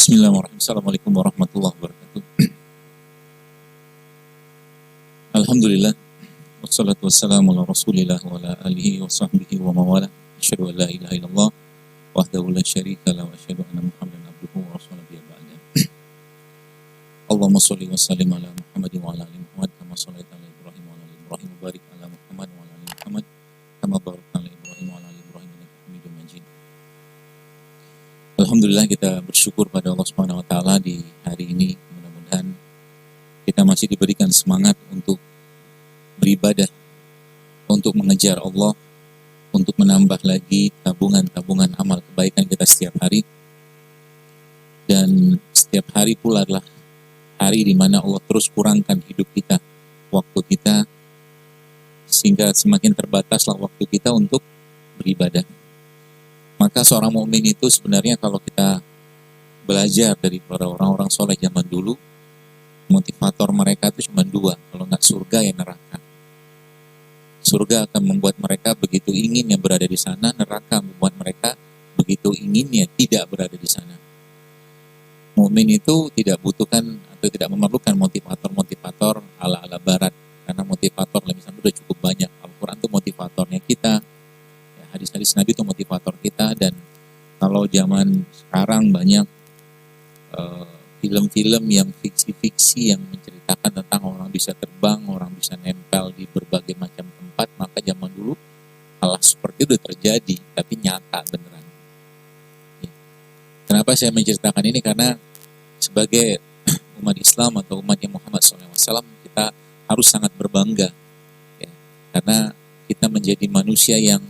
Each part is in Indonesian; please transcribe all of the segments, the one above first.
Bismillahirrahmanirrahim. Assalamualaikum warahmatullahi wabarakatuh. Alhamdulillah. Wassalatu wassalamu ala rasulillah wa ala alihi wa sahbihi wa mawala. Asyhadu an la ilaha illallah wahdahu la syarika lah wa asyhadu anna Muhammadan abduhu wa rasuluhu ba'da. Allahumma shalli wa sallim ala Muhammad wa ala ali Muhammad kama shallaita ala Ibrahim wa ala ali Ibrahim wa barik ala Muhammad wa ala ali Muhammad kama barakta ala Ibrahim wa ala ali Ibrahim innaka Hamidum Majid. Alhamdulillah, kita bersyukur pada Allah Subhanahu wa taala di hari ini. Mudah-mudahan kita masih diberikan semangat untuk beribadah, untuk mengejar Allah, untuk menambah lagi tabungan-tabungan amal kebaikan kita setiap hari. Dan setiap hari pula adalah hari di mana Allah terus kurangkan hidup kita, waktu kita, sehingga semakin terbataslah waktu kita untuk beribadah. Maka seorang mukmin itu sebenarnya kalau kita belajar dari para orang-orang soleh zaman dulu, motivator mereka itu cuma dua, kalau nggak surga ya neraka. Surga akan membuat mereka begitu inginnya berada di sana, neraka membuat mereka begitu inginnya tidak berada di sana. Mukmin itu tidak butuhkan atau tidak memerlukan motivator-motivator ala-ala barat, karena motivator dalam Islam sudah cukup banyak. Al-Quran itu motivatornya kita, hadis-hadis Nabi itu motivator kita. Dan kalau zaman sekarang banyak film-film yang fiksi-fiksi yang menceritakan tentang orang bisa terbang, orang bisa nempel di berbagai macam tempat, maka zaman dulu hal seperti itu terjadi, tapi nyata beneran. Kenapa saya menceritakan ini? Karena sebagai umat Islam atau umatnya Muhammad SAW, kita harus sangat berbangga, ya, karena kita menjadi manusia yang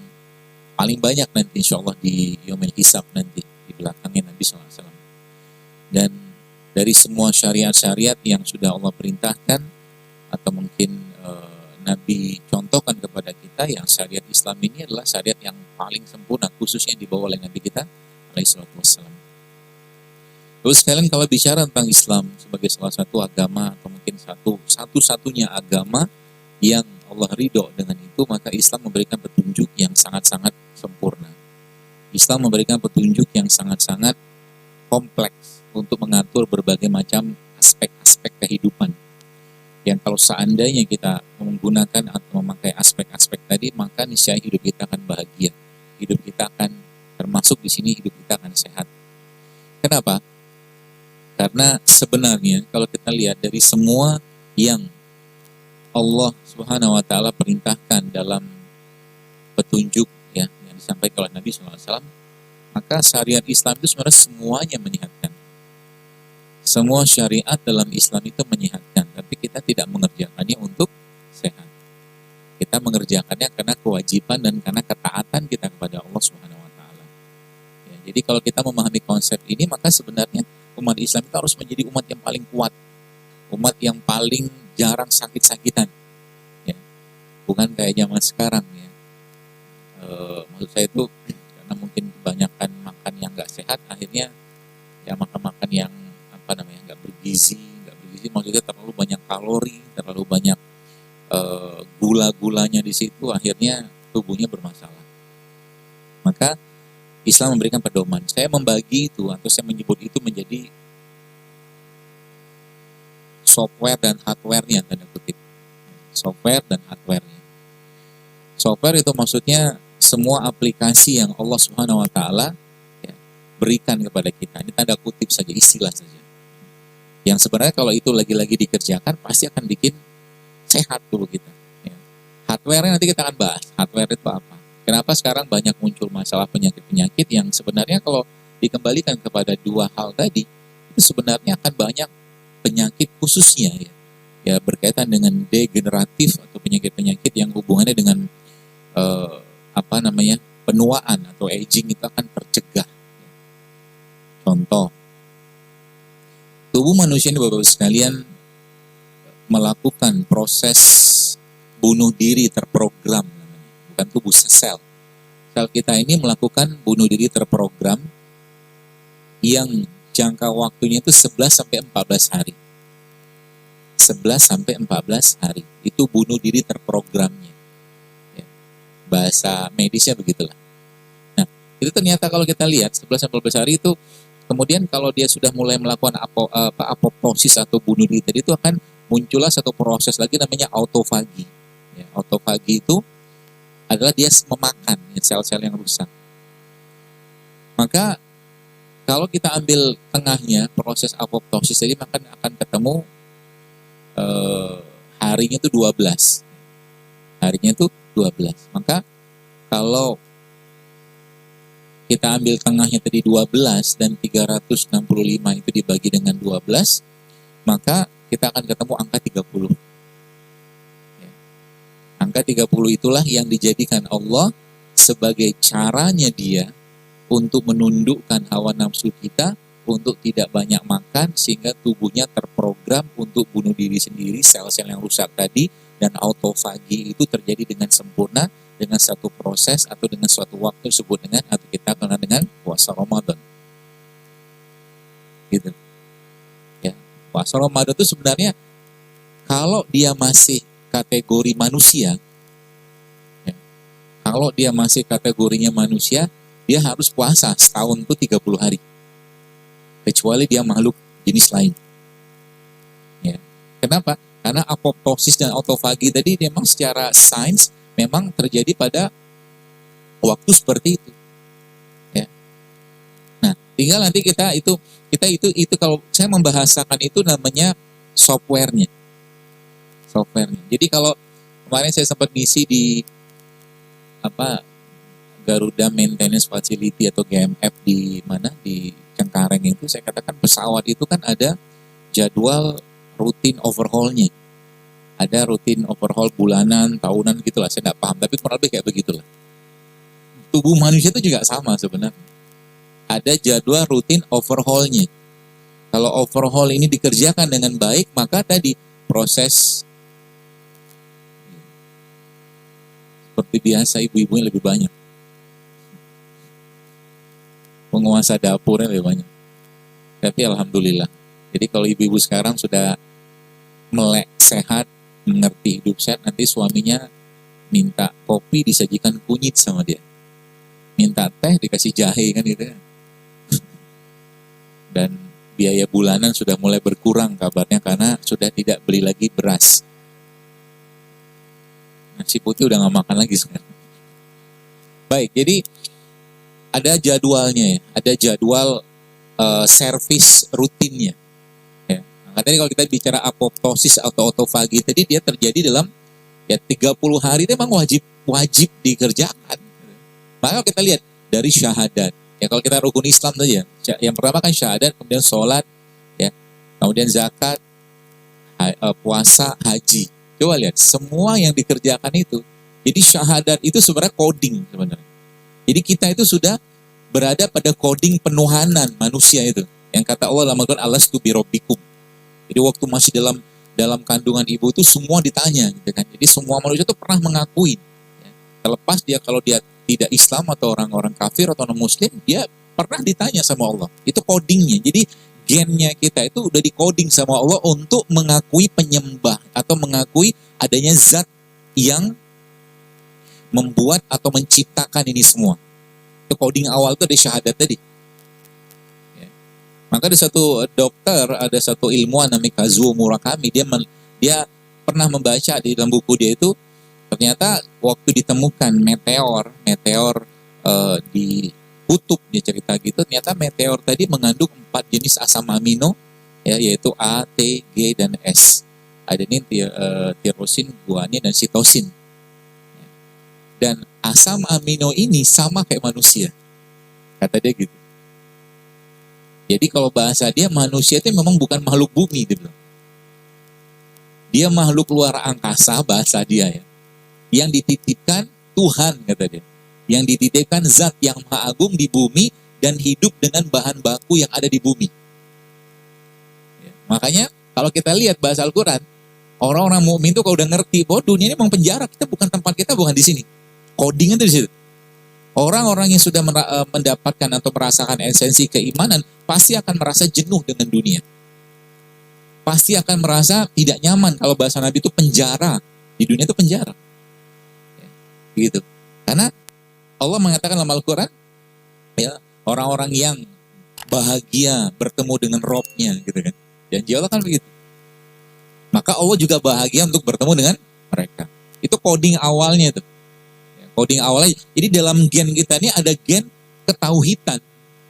paling banyak nanti insya Allah di Yaumil Hisab nanti, di belakangnya Nabi SAW. Dan dari semua syariat-syariat yang sudah Allah perintahkan atau mungkin Nabi contohkan kepada kita, yang syariat Islam ini adalah syariat yang paling sempurna, khususnya dibawa oleh Nabi kita alaihissalam. Terus sekalian, kalau bicara tentang Islam sebagai salah satu agama atau mungkin satu-satunya agama yang Allah ridho dengan itu, maka Islam memberikan petunjuk yang sangat-sangat sempurna. Islam memberikan petunjuk yang sangat-sangat kompleks untuk mengatur berbagai macam aspek-aspek kehidupan. Yang kalau seandainya kita menggunakan atau memakai aspek-aspek tadi, maka niscaya hidup kita akan bahagia. Hidup kita akan, termasuk di sini hidup kita akan sehat. Kenapa? Karena sebenarnya kalau kita lihat dari semua yang Allah Subhanahu wa taala perintahkan dalam petunjuk, ya, yang disampaikan oleh Nabi SAW, maka syariat Islam itu sebenarnya semuanya menyehatkan. Semua syariat dalam Islam itu menyehatkan, tapi kita tidak mengerjakannya untuk sehat. Kita mengerjakannya karena kewajiban dan karena ketaatan kita kepada Allah Subhanahu wa taala. Ya, jadi kalau kita memahami konsep ini, maka sebenarnya umat Islam itu harus menjadi umat yang paling kuat, umat yang paling jarang sakit-sakitan, ya. Bukan kayak zaman sekarang, ya. Maksud saya itu karena mungkin kebanyakan makan yang nggak sehat, akhirnya ya makan yang nggak bergizi, maksudnya terlalu banyak kalori, terlalu banyak gula-gulanya di situ, akhirnya tubuhnya bermasalah. Maka Islam memberikan pedoman. Saya membagi itu atau saya menyebut itu menjadi software dan hardware-nya, tanda kutip. Software dan hardware-nya. Software itu maksudnya semua aplikasi yang Allah Subhanahu wa taala, ya, berikan kepada kita. Ini tanda kutip saja, istilah saja. Yang sebenarnya kalau itu lagi-lagi dikerjakan pasti akan bikin sehat tubuh kita, ya. Hardware-nya nanti kita akan bahas. Hardware itu apa? Kenapa sekarang banyak muncul masalah penyakit-penyakit yang sebenarnya kalau dikembalikan kepada dua hal tadi, itu sebenarnya akan banyak penyakit khususnya, ya berkaitan dengan degeneratif atau penyakit-penyakit yang hubungannya dengan penuaan atau aging, itu akan tercegah. Contoh, tubuh manusia ini Bapak-Bapak sekalian melakukan proses bunuh diri terprogram, bukan tubuh, sel. Sel kita ini melakukan bunuh diri terprogram yang jangka waktunya itu 11 sampai 14 hari. 11 sampai 14 hari. Itu bunuh diri terprogramnya. Ya. Bahasa medisnya begitulah. Nah, itu ternyata kalau kita lihat 11 sampai 14 hari itu Kemudian kalau dia sudah mulai melakukan apoptosis atau bunuh diri tadi, itu akan muncullah satu proses lagi namanya autofagi. Ya, autofagi itu adalah dia memakan sel-sel yang rusak. Maka kalau kita ambil tengahnya proses apoptosis tadi, maka akan ketemu harinya itu 12. Harinya itu 12. Maka kalau kita ambil tengahnya tadi 12 dan 365 itu dibagi dengan 12, maka kita akan ketemu angka 30. Ya. Angka 30 itulah yang dijadikan Allah sebagai caranya dia untuk menundukkan hawa nafsu kita untuk tidak banyak makan, sehingga tubuhnya terprogram untuk bunuh diri sendiri, sel-sel yang rusak tadi, dan autofagi itu terjadi dengan sempurna dengan satu proses atau dengan suatu waktu disebut dengan, atau kita kenal dengan puasa Ramadan. Gitu. Ya, puasa Ramadan itu sebenarnya kalau dia masih kategori manusia, ya, kalau dia masih kategorinya manusia, dia harus puasa setahun itu 30 hari. Kecuali dia makhluk jenis lain. Ya. Kenapa? Karena apoptosis dan autofagi tadi memang secara sains memang terjadi pada waktu seperti itu. Ya. Nah, tinggal nanti kita itu kalau saya membahasakan itu namanya softwarenya. Softwarenya. Jadi kalau kemarin saya sempat ngisi di Garuda Maintenance Facility atau GMF di mana, di Cengkareng itu, saya katakan pesawat itu kan ada jadwal rutin overhaulnya. Ada rutin overhaul bulanan, tahunan gitulah, saya nggak paham, tapi kurang lebih kayak begitulah. Tubuh manusia itu juga sama sebenarnya. Ada jadwal rutin overhaulnya. Kalau overhaul ini dikerjakan dengan baik, maka tadi proses seperti biasa ibu-ibunya lebih banyak. Penguasa dapurnya lebih banyak. Tapi alhamdulillah. Jadi kalau ibu-ibu sekarang sudah melek sehat, mengerti hidup sehat, nanti suaminya minta kopi disajikan kunyit sama dia. Minta teh dikasih jahe kan gitu ya. Dan biaya bulanan sudah mulai berkurang kabarnya karena sudah tidak beli lagi beras. Nasi putih udah nggak makan lagi sekarang. Baik, jadi ada jadwalnya ya, ada jadwal servis rutinnya. Ya. Nah, tadi kalau kita bicara apoptosis atau autofagi tadi, dia terjadi dalam 30 hari, itu memang wajib dikerjakan. Maka kita lihat dari syahadat. Ya, kalau kita rukun Islam saja, yang pertama kan syahadat, kemudian sholat, ya, kemudian zakat, puasa, haji. Coba lihat, semua yang dikerjakan itu. Jadi syahadat itu sebenarnya coding sebenarnya. Jadi kita itu sudah berada pada coding penuhanan manusia itu. Yang kata Allah dalam Al-Quran, alastu birabbikum. Jadi waktu masih dalam kandungan ibu itu semua ditanya, gitu kan. Jadi semua manusia itu pernah mengakui. Ya. Terlepas dia kalau dia tidak Islam atau orang-orang kafir atau non-muslim, dia pernah ditanya sama Allah. Itu codingnya. Jadi gennya kita itu udah di-coding sama Allah untuk mengakui penyembah atau mengakui adanya zat yang membuat atau menciptakan ini semua. Itu coding awal itu ada syahadat tadi. Ya. Maka ada satu dokter, ada satu ilmuwan namanya Kazuo Murakami, dia pernah membaca di dalam buku dia itu, ternyata waktu ditemukan meteor di kutub, dia cerita gitu, ternyata meteor tadi mengandung 4 jenis asam amino, ya, yaitu A, T, G, dan S. Adenin, tirosin, guanin, dan sitosin. Dan asam amino ini sama kayak manusia. Kata dia gitu. Jadi kalau bahasa dia, manusia itu memang bukan makhluk bumi. Dia makhluk luar angkasa, bahasa dia ya. Yang dititipkan Tuhan, kata dia. Yang dititipkan zat yang maha agung di bumi dan hidup dengan bahan baku yang ada di bumi. Ya, makanya kalau kita lihat bahasa Al-Quran, orang-orang mukmin itu kalau udah ngerti bahwa dunia ini memang penjara, kita bukan tempat kita, bukan di sini. Coding itu di situ. Orang-orang yang sudah mendapatkan atau merasakan esensi keimanan pasti akan merasa jenuh dengan dunia. Pasti akan merasa tidak nyaman. Kalau bahasa Nabi itu penjara. Di dunia itu penjara. Ya, gitu. Karena Allah mengatakan dalam Al-Quran, ya, orang-orang yang bahagia bertemu dengan Robnya gitu kan. Janji Allah kan begitu. Maka Allah juga bahagia untuk bertemu dengan mereka. Itu coding awalnya tuh. Coding awalnya. Jadi dalam gen kita ini ada gen ketauhidan.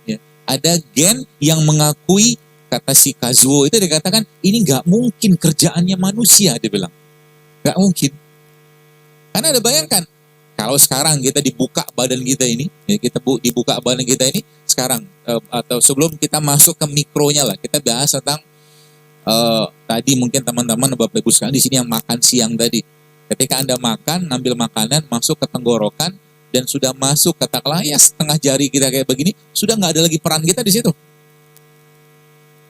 Ya. Ada gen yang mengakui, kata si Kazuo itu dikatakan ini nggak mungkin kerjaannya manusia, dia bilang. Nggak mungkin. Karena ada bayangkan, kalau sekarang kita dibuka badan kita ini, ya kita dibuka badan kita ini sekarang atau sebelum kita masuk ke mikronya lah, kita bahas tentang tadi mungkin teman-teman Bapak Ibu sekalian di sini yang makan siang tadi. Ketika Anda makan, ngambil makanan masuk ke tenggorokan dan sudah masuk katakanlah ya setengah jari kita kayak begini, sudah nggak ada lagi peran kita di situ.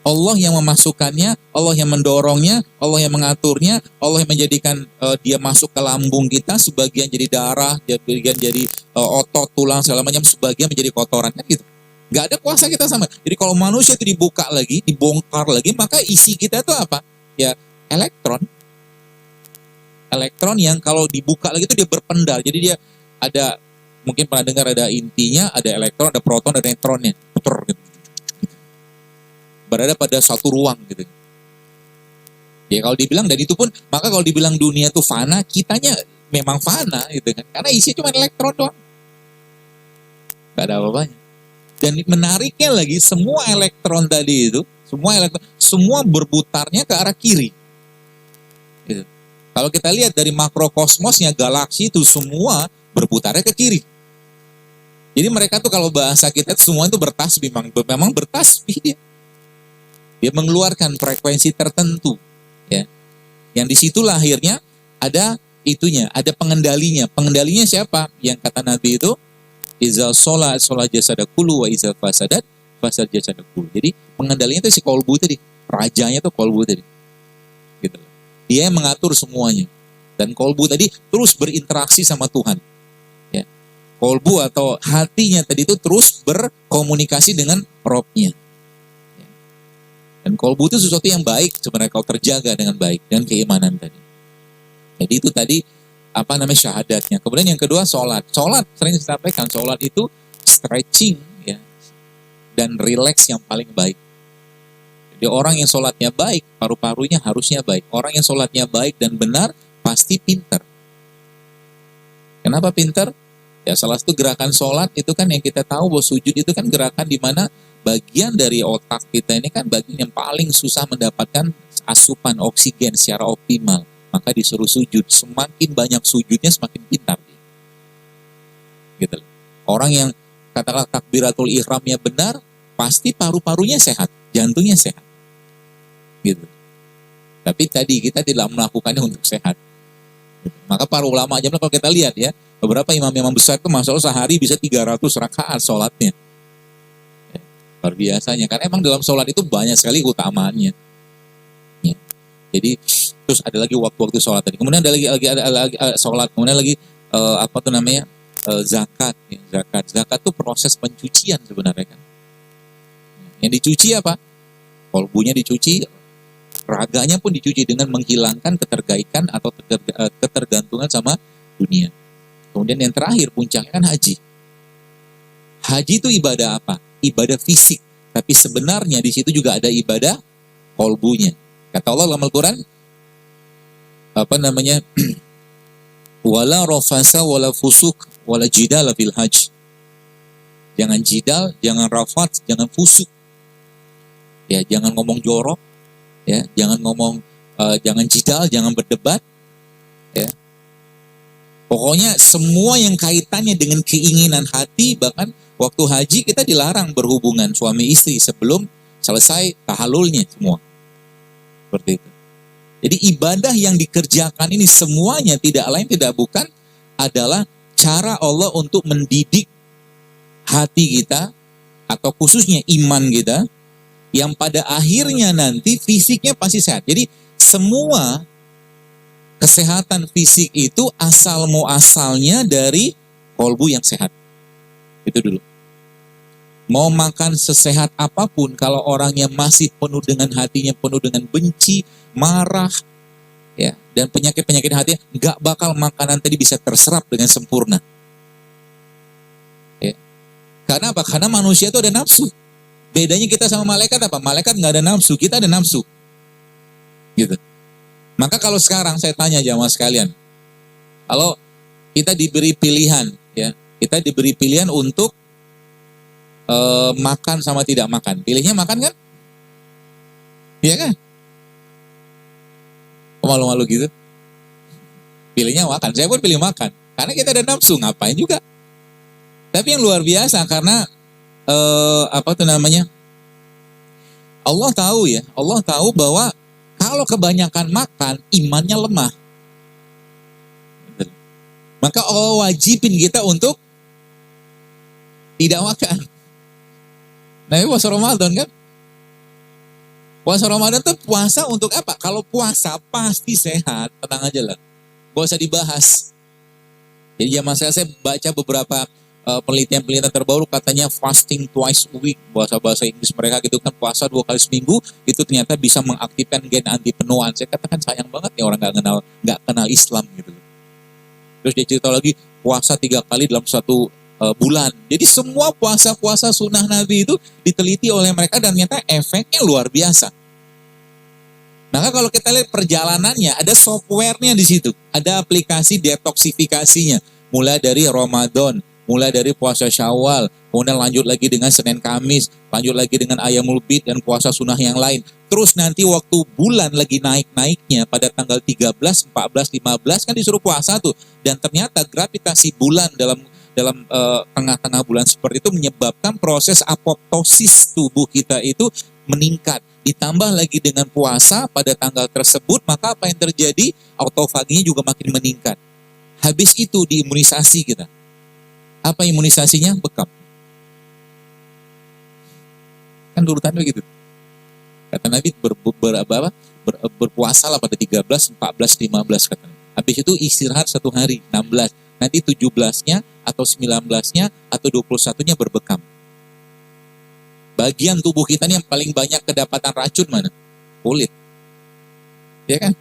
Allah yang memasukkannya, Allah yang mendorongnya, Allah yang mengaturnya, Allah yang menjadikan dia masuk ke lambung kita, sebagian jadi darah, sebagian jadi otot, tulang, segala macam, sebagian menjadi kotoran, kan gitu. Gak ada kuasa kita sama. Jadi kalau manusia itu dibuka lagi, dibongkar lagi, maka isi kita itu apa? Ya elektron. Elektron yang kalau dibuka lagi itu dia berpendar. Jadi dia ada, mungkin pernah dengar ada intinya, ada elektron, ada proton, ada neutronnya. Puter gitu. Berada pada satu ruang gitu. Ya kalau dibilang, dan itu pun, maka kalau dibilang dunia itu fana, kitanya memang fana gitu kan. Karena isinya cuma elektron doang. Gak ada apa-apanya. Dan menariknya lagi, semua elektron tadi itu, semua berputarnya ke arah kiri. Gitu. Kalau kita lihat dari makrokosmosnya, galaksi itu semua berputarnya ke kiri. Jadi mereka tuh kalau bahasa kita semua itu bertasbih, memang bertasbih dia. Dia mengeluarkan frekuensi tertentu, ya. Yang disitulah akhirnya ada itunya, ada pengendalinya. Pengendalinya siapa? Yang kata Nabi itu, izal sholat jasadakulu wa izal fasad jasadakulu. Jadi pengendalinya itu si kolbu tadi, rajanya itu kolbu tadi. Gitu. Dia yang mengatur semuanya. Dan kolbu tadi terus berinteraksi sama Tuhan. Ya. Kolbu atau hatinya tadi itu terus berkomunikasi dengan Robnya. Dan kolbu itu sesuatu yang baik sebenarnya kalau terjaga dengan baik, dengan keimanan tadi. Jadi itu tadi apa namanya syahadatnya. Kemudian yang kedua sholat. Sholat sering disampaikan, sholat itu stretching ya dan relax yang paling baik. Jadi orang yang sholatnya baik, paru-parunya harusnya baik. Orang yang sholatnya baik dan benar pasti pintar. Kenapa pintar? Ya salah satu gerakan sholat itu kan yang kita tahu bahwa sujud itu kan gerakan di mana bagian dari otak kita ini kan bagian yang paling susah mendapatkan asupan oksigen secara optimal. Maka disuruh sujud. Semakin banyak sujudnya semakin pintar. Gitu. Orang yang katakanlah takbiratul ihramnya benar, pasti paru-parunya sehat, jantungnya sehat. Gitu. Tapi tadi kita tidak melakukannya untuk sehat. Maka para ulama aja kalau kita lihat ya, beberapa imam-imam besar itu masya Allah sehari bisa 300 rakaat sholatnya. Luar biasanya, karena emang dalam sholat itu banyak sekali utamaannya. Ya. Jadi terus ada lagi waktu-waktu sholat tadi. Kemudian ada lagi sholat. Kemudian lagi zakat. Ya. Zakat itu proses pencucian sebenarnya kan. Yang dicuci apa? Kolbunya dicuci, raganya pun dicuci dengan menghilangkan keterkaitan atau ketergantungan sama dunia. Kemudian yang terakhir puncaknya kan haji. Haji itu ibadah apa? Ibadah fisik, tapi sebenarnya di situ juga ada ibadah kolbunya. Kata Allah dalam Al-Quran, wala rafasa wala fusuk wala jidal fil hajj. Jangan jidal, jangan rafat, jangan fusuk. Ya, jangan ngomong jorok, ya, jangan ngomong, jangan jidal, jangan berdebat, ya. Pokoknya semua yang kaitannya dengan keinginan hati, bahkan waktu haji kita dilarang berhubungan suami istri sebelum selesai tahalulnya semua. Seperti itu. Jadi ibadah yang dikerjakan ini semuanya tidak lain tidak bukan adalah cara Allah untuk mendidik hati kita atau khususnya iman kita yang pada akhirnya nanti fisiknya pasti sehat. Jadi semua kesehatan fisik itu asal muasalnya dari kolbu yang sehat. Itu dulu. Mau makan sesehat apapun, kalau orangnya masih penuh dengan hatinya, penuh dengan benci, marah, ya, dan penyakit-penyakit hati, nggak bakal makanan tadi bisa terserap dengan sempurna. Ya. Karena apa? Karena manusia itu ada nafsu. Bedanya kita sama malaikat apa? Malaikat nggak ada nafsu, kita ada nafsu. Gitu. Maka kalau sekarang saya tanya jamaah sekalian, kalau kita diberi pilihan, ya, kita diberi pilihan untuk makan sama tidak makan, pilihnya makan kan? Iya kan? Malu-malu gitu. Pilihnya makan. Saya pun pilih makan, karena kita ada nafsu, ngapain juga. Tapi yang luar biasa karena Allah tahu ya, Allah tahu bahwa kalau kebanyakan makan, imannya lemah. Maka Allah wajibin kita untuk tidak makan. Nah ini puasa Ramadan kan? Puasa Ramadan itu puasa untuk apa? Kalau puasa pasti sehat, tenang aja lah. Gak usah dibahas. Jadi zaman saya baca beberapa penelitian-penelitian terbaru, katanya fasting twice a week, bahasa Inggris mereka gitu kan, puasa 2 kali seminggu, itu ternyata bisa mengaktifkan gen anti penuaan. Saya katakan sayang banget ya orang nggak kenal Islam gitu. Terus dia cerita lagi puasa 3 kali dalam 1 bulan. Jadi semua puasa-puasa sunnah Nabi itu diteliti oleh mereka dan ternyata efeknya luar biasa. Maka kalau kita lihat perjalanannya, ada softwarenya di situ, ada aplikasi detoksifikasinya, mulai dari Ramadan, mulai dari puasa Syawal, kemudian lanjut lagi dengan Senin Kamis, lanjut lagi dengan Ayamul Bid dan puasa sunnah yang lain. Terus nanti waktu bulan lagi naik-naiknya pada tanggal 13, 14, 15 kan disuruh puasa tuh. Dan ternyata gravitasi bulan dalam tengah-tengah bulan seperti itu menyebabkan proses apoptosis tubuh kita itu meningkat. Ditambah lagi dengan puasa pada tanggal tersebut, maka apa yang terjadi? Autofaginya juga makin meningkat. Habis itu diimunisasi kita. Apa imunisasinya? Bekam. Kan urutannya begitu. Kata Nabi berpuasalah pada 13, 14, 15 kata Nabi. Habis itu istirahat 1 hari, 16. Nanti 17-nya atau 19-nya atau 21-nya berbekam. Bagian tubuh kita ini yang paling banyak kedapatan racun mana? Kulit. Ya kan?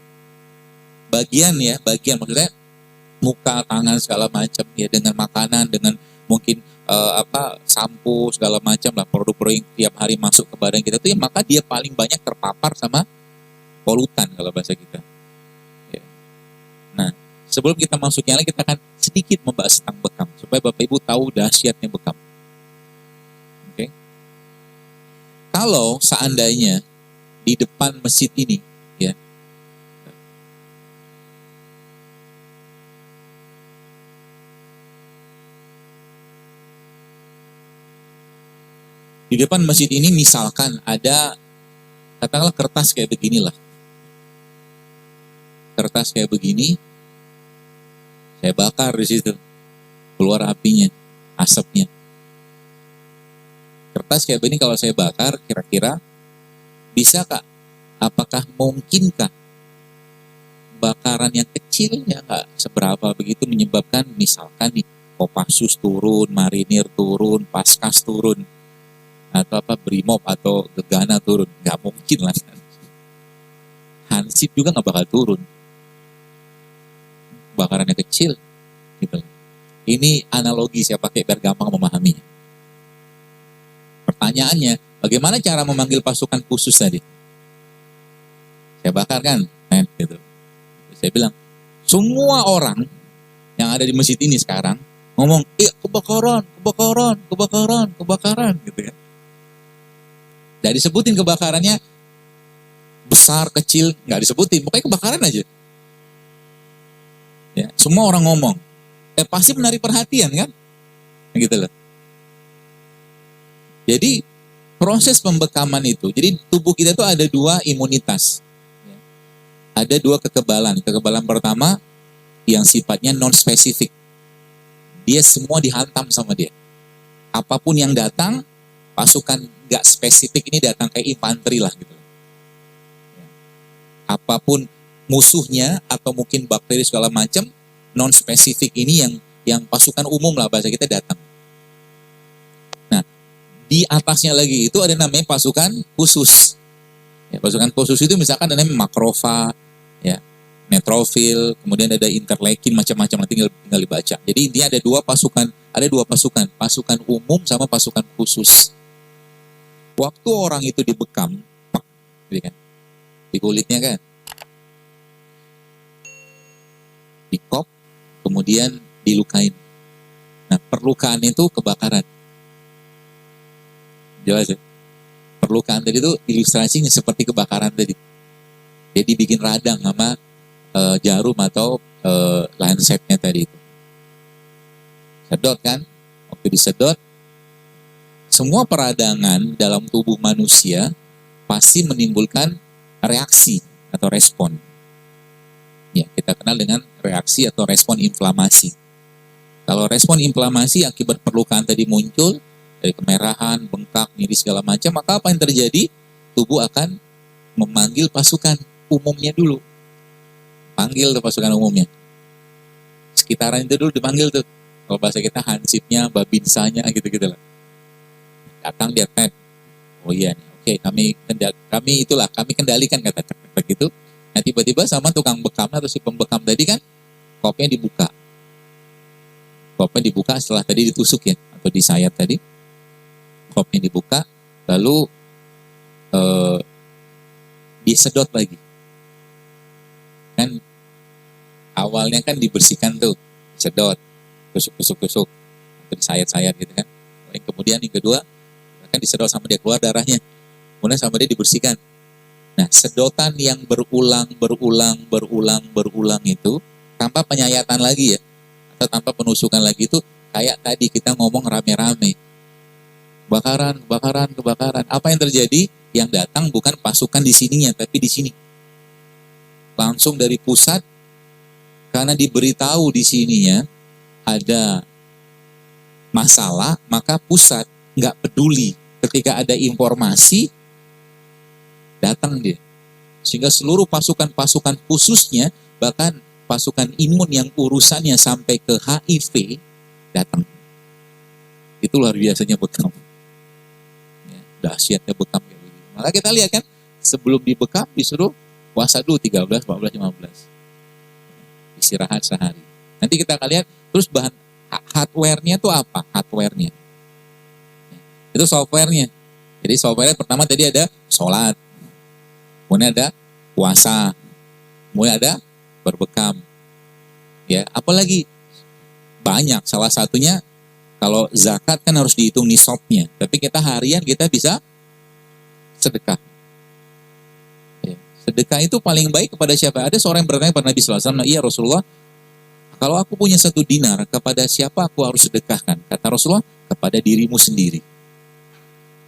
Bagian maksudnya muka, tangan segala macam ya, dengan makanan, dengan mungkin sampo segala macam lah, produk-produk yang tiap hari masuk ke badan kita itu ya, maka dia paling banyak terpapar sama polutan kalau bahasa kita. Ya. Nah, sebelum kita masuk yang lain, kita akan sedikit membahas tentang bekam supaya Bapak Ibu tahu dahsyatnya bekam. Oke. Kalau seandainya di depan masjid ini, ya, di depan masjid ini misalkan ada, katakanlah kertas kayak beginilah. Kertas kayak begini, saya bakar di situ, keluar apinya, asapnya. Kertas kayak begini kalau saya bakar, kira-kira bisa Kak? Apakah mungkinkah bakaran yang kecil ya nggak seberapa begitu menyebabkan misalkan nih Kopassus turun, Marinir turun, Paskas turun, atau Brimob atau Gegana turun? Nggak mungkin lah. Hansip juga nggak bakal turun. Bakarannya kecil, gitu. Ini analogi saya pakai biar gampang memahaminya. Pertanyaannya, bagaimana cara memanggil pasukan khusus tadi? Saya bakar kan, gitu. Saya bilang, semua orang yang ada di masjid ini sekarang ngomong, kebakaran, gitu ya. Nggak disebutin kebakarannya besar, kecil, nggak disebutin, pokoknya kebakaran aja. Ya, semua orang ngomong, pasti menarik perhatian kan, gitu loh. Jadi proses pembekaman itu, jadi tubuh kita itu ada 2 imunitas, ada 2 kekebalan. Kekebalan pertama yang sifatnya non-spesifik, dia semua dihantam sama dia. Apapun yang datang, pasukan gak spesifik ini datang kayak infanteri lah gitu. Apapun musuhnya atau mungkin bakteri segala macam, non-spesifik ini yang pasukan umum lah bahasa kita datang. Nah, di atasnya lagi itu ada namanya pasukan khusus. Ya, pasukan khusus itu misalkan ada namanya makrofag, ya, neutrofil, kemudian ada interleukin, macam-macam, tinggal dibaca. Jadi intinya ada dua pasukan, pasukan umum sama pasukan khusus. Waktu orang itu dibekam, pak, gitu kan, di kulitnya kan, dikop, kemudian dilukain. Nah, perlukaan itu kebakaran. Jelas ya? Perlukaan tadi itu ilustrasinya seperti kebakaran tadi. Jadi bikin radang sama jarum atau lancetnya tadi itu. Sedot kan? Waktu disedot, semua peradangan dalam tubuh manusia pasti menimbulkan reaksi atau respon. Ya, kita kenal dengan reaksi atau respon inflamasi. Kalau respon inflamasi akibat perlukaan tadi muncul, dari kemerahan, bengkak, nyeri segala macam, maka apa yang terjadi? Tubuh akan memanggil pasukan umumnya dulu. Panggil tuh pasukan umumnya. Sekitaran itu dulu dipanggil tuh. Kalau bahasa kita hansipnya, babinsanya gitu-gitu lah. Datang dia tap. Oh iya nih, oke, kami kendalikan kata begitu. Nah tiba-tiba sama tukang bekam atau si pembekam tadi kan, kopnya dibuka. Kopnya dibuka setelah tadi ditusuk ya, atau disayat tadi. Kopnya dibuka, lalu disedot lagi. Kan awalnya kan dibersihkan tuh, sedot, tusuk, atau disayat-sayat gitu kan. Kemudian yang kedua, kan disedot sama dia keluar darahnya. Kemudian sama dia dibersihkan. Nah, sedotan yang berulang itu tanpa penyayatan lagi ya, atau tanpa penusukan lagi itu kayak tadi kita ngomong rame-rame. Kebakaran. Apa yang terjadi? Yang datang bukan pasukan di sininya, tapi di sini. Langsung dari pusat, karena diberitahu di sininya ada masalah, maka pusat nggak peduli. Ketika ada informasi, datang dia. Sehingga seluruh pasukan-pasukan khususnya, bahkan pasukan imun yang urusannya sampai ke HIV, datang. Itu luar biasanya bekam. Ya, dahsyatnya bekam. Maka kita lihat kan, sebelum dibekam disuruh puasa dulu 13, 14, 15. Istirahat sehari. Nanti kita akan lihat, terus bahan hardware-nya itu apa? Hardware-nya. Itu software-nya. Jadi software pertama tadi ada sholat, kemudian ada puasa, kemudian ada berbekam. Ya, apalagi banyak. Salah satunya kalau zakat kan harus dihitung nisabnya. Tapi kita harian kita bisa sedekah. Ya, sedekah itu paling baik kepada siapa? Ada seorang yang bertanya kepada Nabi SAW, iya Rasulullah, kalau aku punya 1 dinar, kepada siapa aku harus sedekahkan? Kata Rasulullah, kepada dirimu sendiri.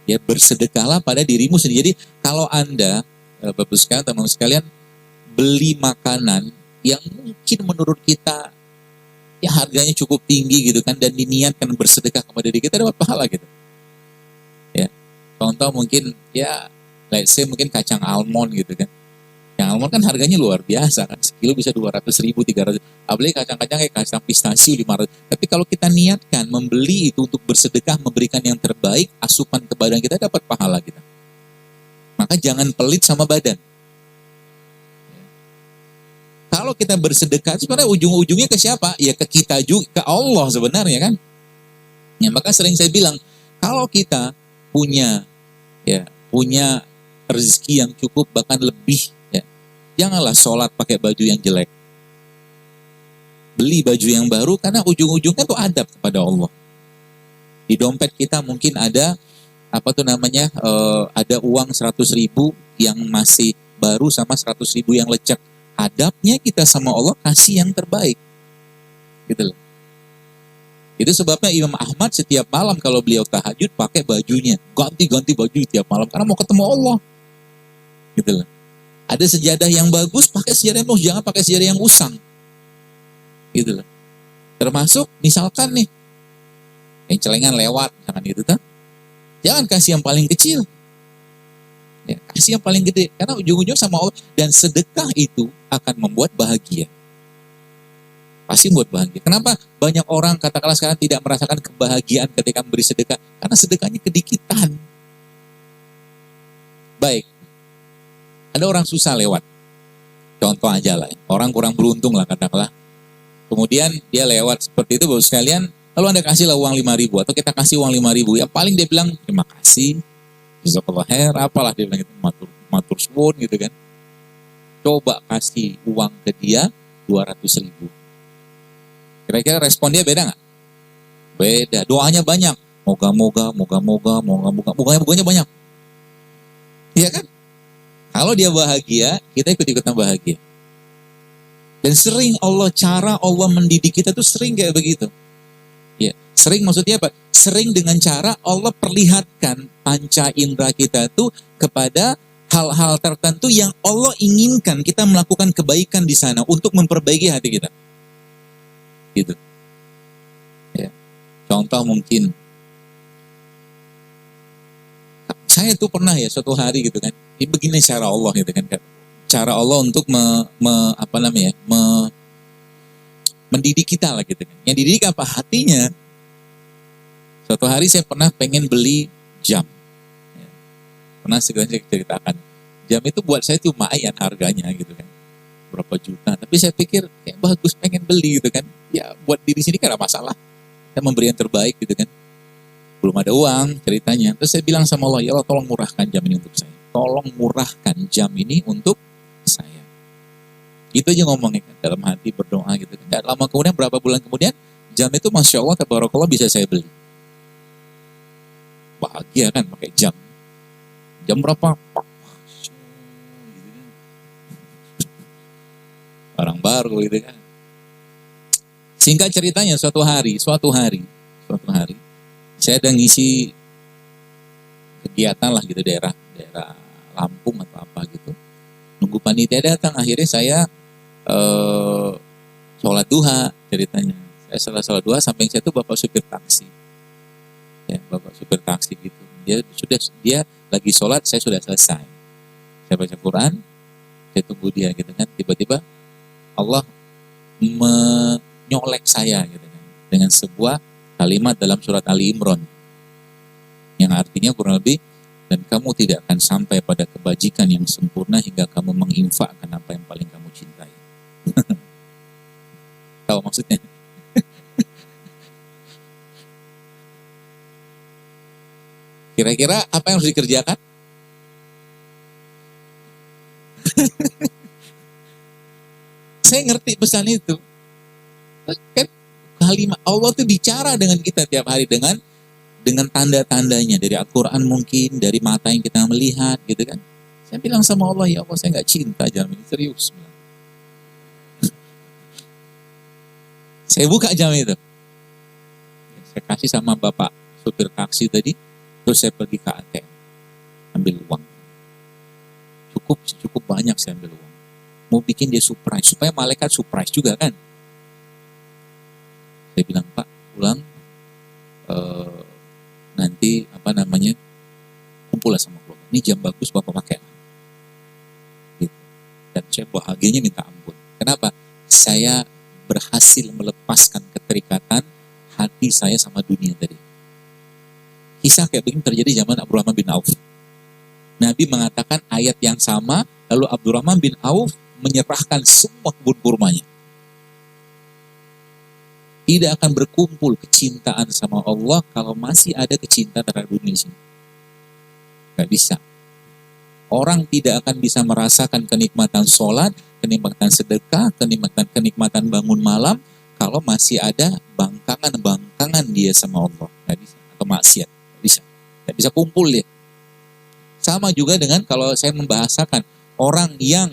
Ya, bersedekahlah pada dirimu sendiri. Jadi kalau Anda, Bapak sekalian, teman-teman sekalian, beli makanan yang mungkin menurut kita ya harganya cukup tinggi gitu kan, dan diniatkan bersedekah kepada diri kita, dapat pahala gitu. Ya, contoh mungkin ya, let's say mungkin kacang almond gitu kan. Yang almond kan harganya luar biasa kan, sekilo bisa 200.000, 300. Apalagi kacang-kacang kayak kacang pistasium 500. Tapi kalau kita niatkan membeli itu untuk bersedekah, memberikan yang terbaik, asupan ke badan kita, dapat pahala kita. Maka jangan pelit sama badan. Kalau kita bersedekah, sebenarnya ujung-ujungnya ke siapa? Ya ke kita juga, ke Allah sebenarnya kan. Ya, maka sering saya bilang, kalau kita punya rezeki yang cukup, bahkan lebih, ya, janganlah sholat pakai baju yang jelek. Beli baju yang baru, karena ujung-ujungnya tuh adab kepada Allah. Di dompet kita mungkin ada ada uang 100.000 yang masih baru sama 100.000 yang lecek. Adabnya kita sama Allah kasih yang terbaik. Gitu loh. Itu sebabnya Imam Ahmad setiap malam kalau beliau tahajud pakai bajunya, ganti baju tiap malam karena mau ketemu Allah. Gitu loh. Ada sejadah yang bagus, pakai sejadah yang bagus, jangan pakai sejadah yang usang. Gitu loh. Termasuk misalkan nih, yang celengan lewat, misalkan gitu kan. Jangan kasih yang paling kecil. Ya, kasih yang paling gede, karena ujung-ujungnya sama Allah. Dan sedekah itu akan membuat bahagia. Pasti membuat bahagia. Kenapa banyak orang katakanlah sekarang tidak merasakan kebahagiaan ketika memberi sedekah? Karena sedekahnya kedikitan. Baik, ada orang susah lewat. Contoh aja lah, orang kurang beruntung lah katakanlah. Kemudian dia lewat seperti itu, baru sekalian, lalu Anda kasihlah uang 5.000 atau kita kasih uang 5.000. Yang paling dia bilang, terima kasih. jazakallah khair, apalah dia bilang itu, matur suwun gitu kan. Coba kasih uang ke dia 200.000. Kira-kira respon dia beda nggak? Beda. Doanya banyak. Moga-moga moganya banyak. Iya kan? Kalau dia bahagia, kita ikut-ikutan bahagia. Dan sering cara Allah mendidik kita tuh sering kayak begitu. Ya, sering maksudnya apa? Sering dengan cara Allah perlihatkan panca indera kita tuh kepada hal-hal tertentu yang Allah inginkan kita melakukan kebaikan di sana untuk memperbaiki hati kita. Gitu. Ya. Contoh mungkin saya tuh pernah ya suatu hari gitu kan. Begini cara Allah gitu kan. Cara Allah untuk mendidik kita lah gitu kan. Yang dididik apa? Hatinya. Suatu hari saya pernah pengen beli jam. Ya. Pernah saya ceritakan. Jam itu buat saya tuh lumayan harganya gitu kan. Berapa juta. Tapi saya pikir kayak bagus pengen beli gitu kan. Ya buat diri sini kan ada masalah. Kita memberi yang terbaik gitu kan. Belum ada uang ceritanya. Terus saya bilang sama Allah, ya Allah tolong murahkan jam ini untuk saya. Tolong murahkan jam ini untuk saya. Gitu aja ngomongnya kan, dalam hati berdoa gitu kan. Dan lama kemudian, berapa bulan kemudian, jam itu Masya Allah, tabarakallah bisa saya beli. Bahagia kan pakai jam. Jam berapa? Barang baru gitu kan. Singkat ceritanya, suatu hari, saya ada ngisi kegiatan lah gitu daerah Lampung atau apa gitu. Nunggu panitia datang, akhirnya saya sholat duha ceritanya. Saya sholat duha, samping saya tuh bapak supir taksi. Ya, bapak supir taksi gitu. Dia lagi sholat, saya sudah selesai. Saya baca Quran, saya tunggu dia gitu kan. Tiba-tiba Allah menyolek saya gitu kan dengan sebuah kalimat dalam surat Ali Imran yang artinya kurang lebih, dan kamu tidak akan sampai pada kebajikan yang sempurna hingga kamu menginfakkan apa yang paling kamu cintai. Tahu maksudnya? Kira-kira apa yang harus dikerjakan? Saya ngerti pesan itu. Kan kalimat Allah tuh bicara dengan kita tiap hari dengan tanda-tandanya dari Al-Quran mungkin, dari mata yang kita melihat gitu kan. Saya bilang sama Allah, ya Allah saya nggak cinta jam ini, serius. Saya buka jam itu. Saya kasih sama bapak supir taksi tadi, terus saya pergi ke ATM, ambil uang. Cukup banyak saya ambil uang. Mau bikin dia surprise, supaya malaikat surprise juga kan. Saya bilang, Pak, pulang nanti kumpul lah sama keluarga. Ini jam bagus Bapak pakai. Gitu. Dan saya bahagianya minta ampun. Kenapa? Saya berhasil melepaskan keterikatan hati saya sama dunia tadi. Kisah kayak begini terjadi zaman Abdurrahman bin Auf. Nabi mengatakan ayat yang sama, lalu Abdurrahman bin Auf menyerahkan semua kebun kurmanya. Tidak akan berkumpul kecintaan sama Allah kalau masih ada kecintaan terhadap dunia ini. Gak bisa. Orang tidak akan bisa merasakan kenikmatan sholat, kenikmatan sedekah, kenikmatan bangun malam kalau masih ada bangkangan dia sama Allah. Gak bisa. Atau maksiat. Gak bisa. Gak bisa kumpul dia. Sama juga dengan kalau saya membahasakan orang yang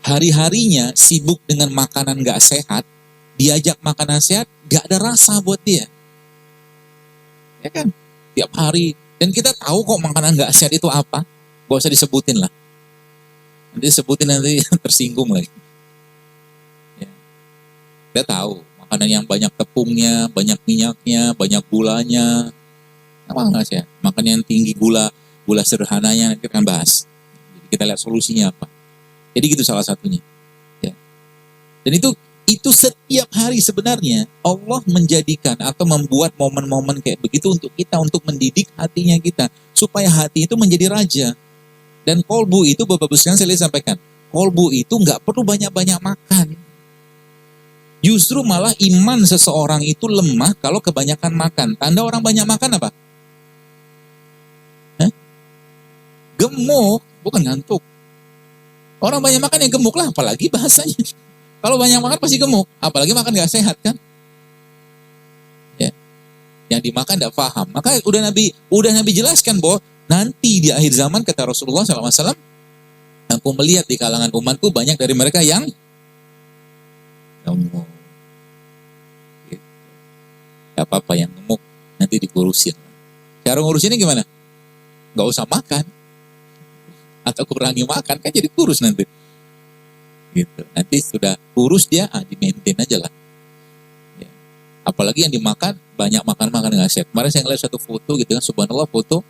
hari-harinya sibuk dengan makanan gak sehat, diajak makanan sehat, gak ada rasa buat dia. Ya kan? Tiap hari. Dan kita tahu kok makanan gak sehat itu apa. Gak usah disebutin lah. Nanti disebutin nanti tersinggung lagi. Ya. Kita tahu. Makanan yang banyak tepungnya, banyak minyaknya, banyak gulanya. Apa gak sehat? Makanan yang tinggi gula sederhananya, nanti kita akan bahas. Jadi kita lihat solusinya apa. Jadi gitu salah satunya. Ya. Dan itu setiap hari sebenarnya Allah menjadikan atau membuat momen-momen kayak begitu untuk kita, untuk mendidik hatinya kita supaya hati itu menjadi raja. Dan kolbu itu Bapak-Ibu sekalian saya sampaikan, kolbu itu nggak perlu banyak-banyak makan. Justru malah iman seseorang itu lemah kalau kebanyakan makan. Tanda orang banyak makan apa? Gemuk, bukan ngantuk. Orang banyak makan yang gemuk lah, apalagi bahasanya. Kalau banyak makan pasti gemuk, apalagi makan gak sehat kan. Ya. Yang dimakan tidak paham. Maka udah Nabi jelaskan bahwa nanti di akhir zaman kata Rasulullah SAW, aku melihat di kalangan umatku banyak dari mereka yang gemuk. Gitu. Gak apa-apa yang gemuk nanti dikurusin. Cara ngurusinnya gimana? Gak usah makan. Atau kurangi makan, kan jadi kurus nanti. Gitu. Nanti sudah kurus dia, di-maintain aja lah. Ya. Apalagi yang dimakan, banyak makan nggak sehat. Kemarin saya ngeliat satu foto gitu kan, subhanallah foto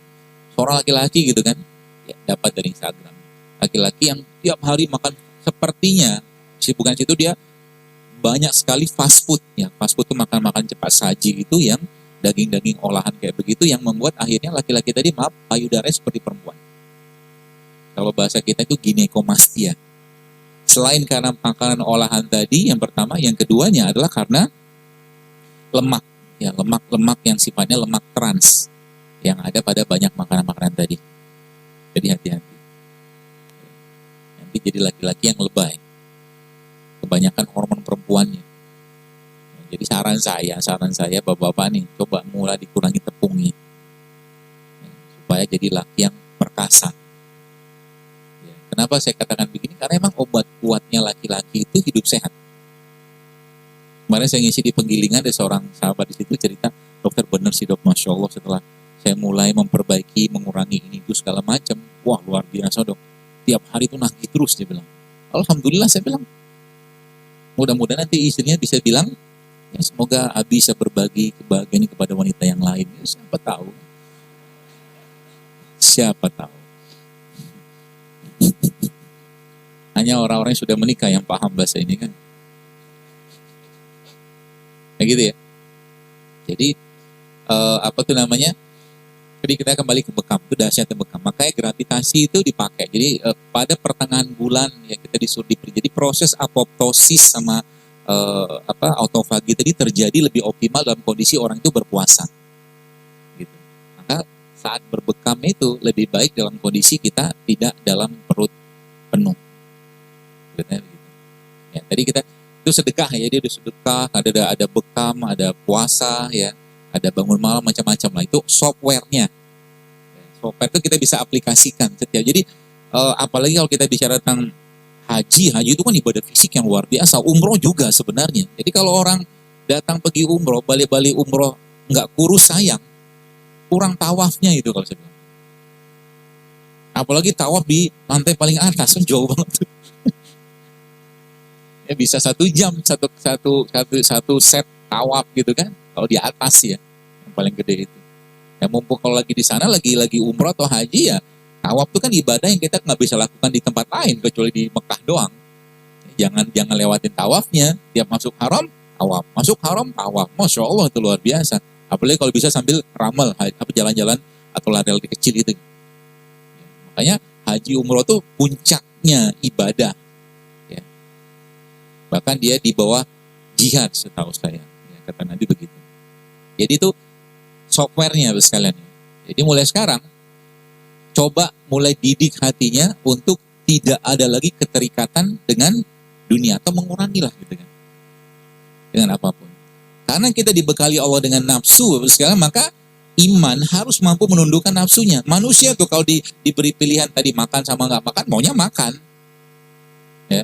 seorang laki-laki gitu kan, ya, dapat dari Instagram. Laki-laki yang tiap hari makan, sepertinya sibukan situ dia banyak sekali fast food. Ya. Fast food itu makan-makan cepat saji gitu yang daging-daging olahan kayak begitu yang membuat akhirnya laki-laki tadi payudaranya seperti perempuan. Kalau bahasa kita itu ginekomastia. Selain karena makanan olahan tadi, yang pertama, yang keduanya adalah karena lemak. Ya, lemak yang sifatnya lemak trans yang ada pada banyak makanan-makanan tadi. Jadi hati-hati. Nanti jadi laki-laki yang lebay. Kebanyakan hormon perempuannya. Jadi saran saya bapak-bapak nih, coba mulai dikurangi tepungnya. Supaya jadi laki yang perkasa. Kenapa saya katakan begini? Karena emang obat kuatnya laki-laki itu hidup sehat. Kemarin saya ngisi di Penggilingan, ada seorang sahabat di situ cerita, dokter bener sih dok, Masya Allah setelah saya mulai memperbaiki, mengurangi ini itu segala macam, wah luar biasa dok. Tiap hari itu nagih terus, dia bilang. Alhamdulillah saya bilang. Mudah-mudahan nanti istrinya bisa bilang, ya semoga Abi bisa berbagi kebahagiaan ini kepada wanita yang lain. Ya, siapa tahu. Siapa tahu. Hanya orang-orang yang sudah menikah yang paham bahasa ini kan. Kayak gitu ya. Jadi apa tuh namanya? Jadi kita kembali ke bekam, itu dahsyatnya bekam. Makanya gravitasi itu dipakai. Jadi pada pertengahan bulan ya kita disuruh jadi proses apoptosis sama autofagi tadi terjadi lebih optimal dalam kondisi orang itu berpuasa. Gitu. Maka saat berbekam itu lebih baik dalam kondisi kita tidak dalam perut penuh. Benar gitu. Ya, tadi kita itu sedekah ya, dia udah sedekah, ada bekam, ada puasa ya, ada bangun malam macam-macam lah. Itu softwarenya. Software itu kita bisa aplikasikan setiap. Jadi apalagi kalau kita bicara tentang haji itu kan ibadah fisik yang luar biasa. Umroh juga sebenarnya. Jadi kalau orang datang pergi umroh, balik-balik umroh nggak kurus sayang, kurang tawafnya itu kalau saya bilang. Apalagi tawaf di lantai paling atas kan jauh banget. Ya bisa 1 jam satu set tawaf gitu kan, kalau di atas ya yang paling gede itu. Ya mumpung kalau lagi di sana lagi umroh atau haji ya, tawaf itu kan ibadah yang kita nggak bisa lakukan di tempat lain kecuali di Mekah doang. Jangan lewatin tawafnya. Tiap masuk haram tawaf, masuk haram tawaf. Masya Allah itu luar biasa. Apalagi kalau bisa sambil ramal jalan-jalan atau lari kecil itu. Makanya haji umroh itu puncaknya ibadah. Bahkan dia di bawah jihad setahu saya. Ya, kata Nabi begitu. Jadi itu softwarenya sekalian. Jadi mulai sekarang, coba mulai didik hatinya untuk tidak ada lagi keterikatan dengan dunia. Atau mengurangilah gitu kan. Dengan apapun. Karena kita dibekali Allah dengan nafsu sekalian, maka iman harus mampu menundukkan nafsunya. Manusia tuh kalau diberi pilihan tadi makan sama nggak makan, maunya makan. Ya.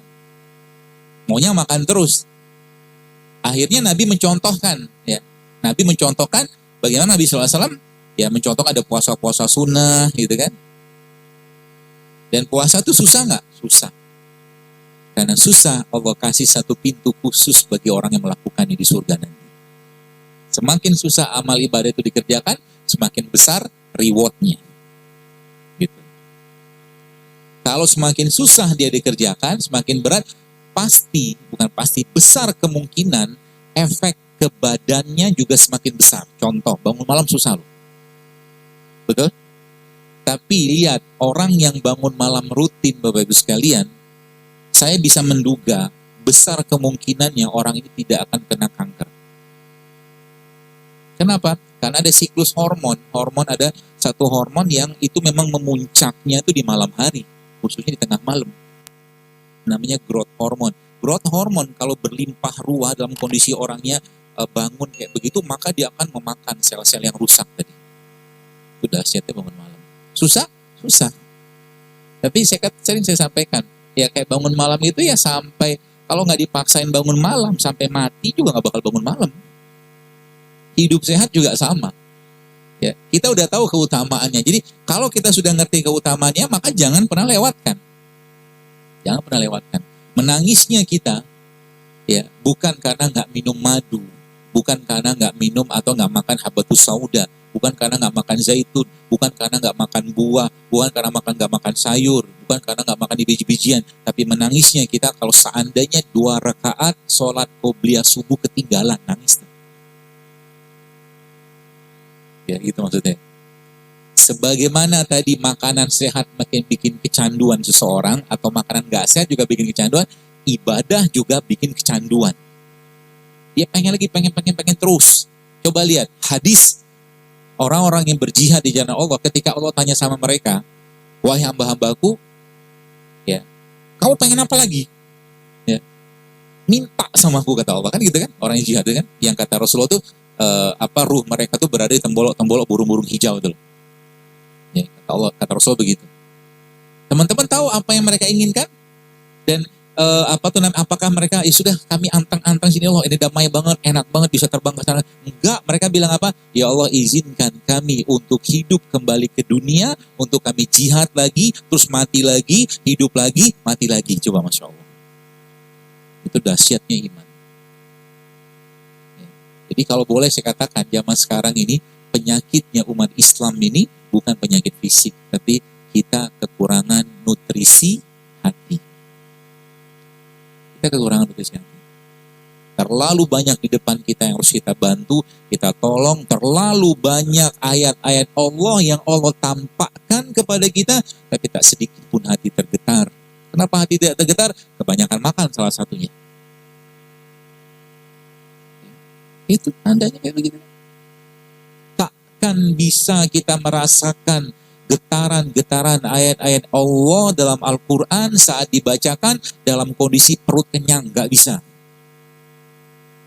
Maunya makan terus. Akhirnya Nabi mencontohkan, ya. Nabi mencontohkan bagaimana Nabi SAW ya mencontohkan ada puasa-puasa sunnah, gitu kan. Dan puasa itu susah nggak? Susah. Karena susah, Allah kasih satu pintu khusus bagi orang yang melakukannya di surga nanti. Semakin susah amal ibadah itu dikerjakan, semakin besar rewardnya. Gitu. Kalau semakin susah dia dikerjakan, semakin berat, bukan pasti, besar kemungkinan efek ke badannya juga semakin besar. Contoh, bangun malam susah loh. Betul? Tapi lihat, orang yang bangun malam rutin, Bapak Ibu sekalian, saya bisa menduga besar kemungkinannya orang ini tidak akan kena kanker. Kenapa? Karena ada siklus hormon. Hormon ada satu hormon yang itu memang memuncaknya itu di malam hari, khususnya di tengah malam. Namanya growth hormone. Growth hormone kalau berlimpah ruah dalam kondisi orangnya bangun kayak begitu, maka dia akan memakan sel-sel yang rusak tadi. Itu dahsyatnya bangun malam. Susah? Susah. Tapi sering saya sampaikan, ya kayak bangun malam itu ya sampai, kalau nggak dipaksain bangun malam, sampai mati juga nggak bakal bangun malam. Hidup sehat juga sama. Ya, kita udah tahu keutamaannya. Jadi kalau kita sudah ngerti keutamaannya, maka jangan pernah lewatkan. Jangan pernah lewatkan. Menangisnya kita, ya bukan karena nggak minum madu, bukan karena nggak minum atau nggak makan habatus sauda, bukan karena nggak makan zaitun, bukan karena nggak makan buah, bukan karena nggak makan sayur, bukan karena nggak makan biji-bijian, tapi menangisnya kita kalau seandainya 2 rakaat sholat qobliyah subuh ketinggalan, nangis. Ya gitu maksudnya. Sebagaimana tadi makanan sehat makin bikin kecanduan seseorang, atau makanan gak sehat juga bikin kecanduan, ibadah juga bikin kecanduan. Dia pengen lagi, pengen terus. Coba lihat hadis orang-orang yang berjihad di jalan Allah, ketika Allah tanya sama mereka, wahai hamba-hambaku, ya, kamu pengen apa lagi? Ya, minta sama aku, kata Allah, kan gitu kan, orang yang jihad kan, yang kata Rasulullah tuh ruh mereka tuh berada di tembolok-tembolok burung-burung hijau itu. Ya, kata Allah, kata Rasul begitu. Teman-teman tahu apa yang mereka inginkan? Dan apakah mereka ya sudah kami antang-antang sini, Allah ini damai banget, enak banget, bisa terbang ke sana? Enggak, mereka bilang apa? Ya Allah, izinkan kami untuk hidup kembali ke dunia, untuk kami jihad lagi, terus mati lagi, hidup lagi, mati lagi. Coba, Masya Allah. Itu dahsyatnya iman. Jadi kalau boleh saya katakan, zaman sekarang ini penyakitnya umat Islam ini bukan penyakit fisik, tapi kita kekurangan nutrisi hati. Kita kekurangan nutrisi hati. Terlalu banyak di depan kita yang harus kita bantu, kita tolong. Terlalu banyak ayat-ayat Allah yang Allah tampakkan kepada kita, tapi tak sedikit pun hati tergetar. Kenapa hati tidak tergetar? Kebanyakan makan salah satunya. Itu tandanya kayak begitu. Takkan bisa kita merasakan getaran-getaran ayat-ayat Allah dalam Al-Quran saat dibacakan dalam kondisi perut kenyang. Gak bisa.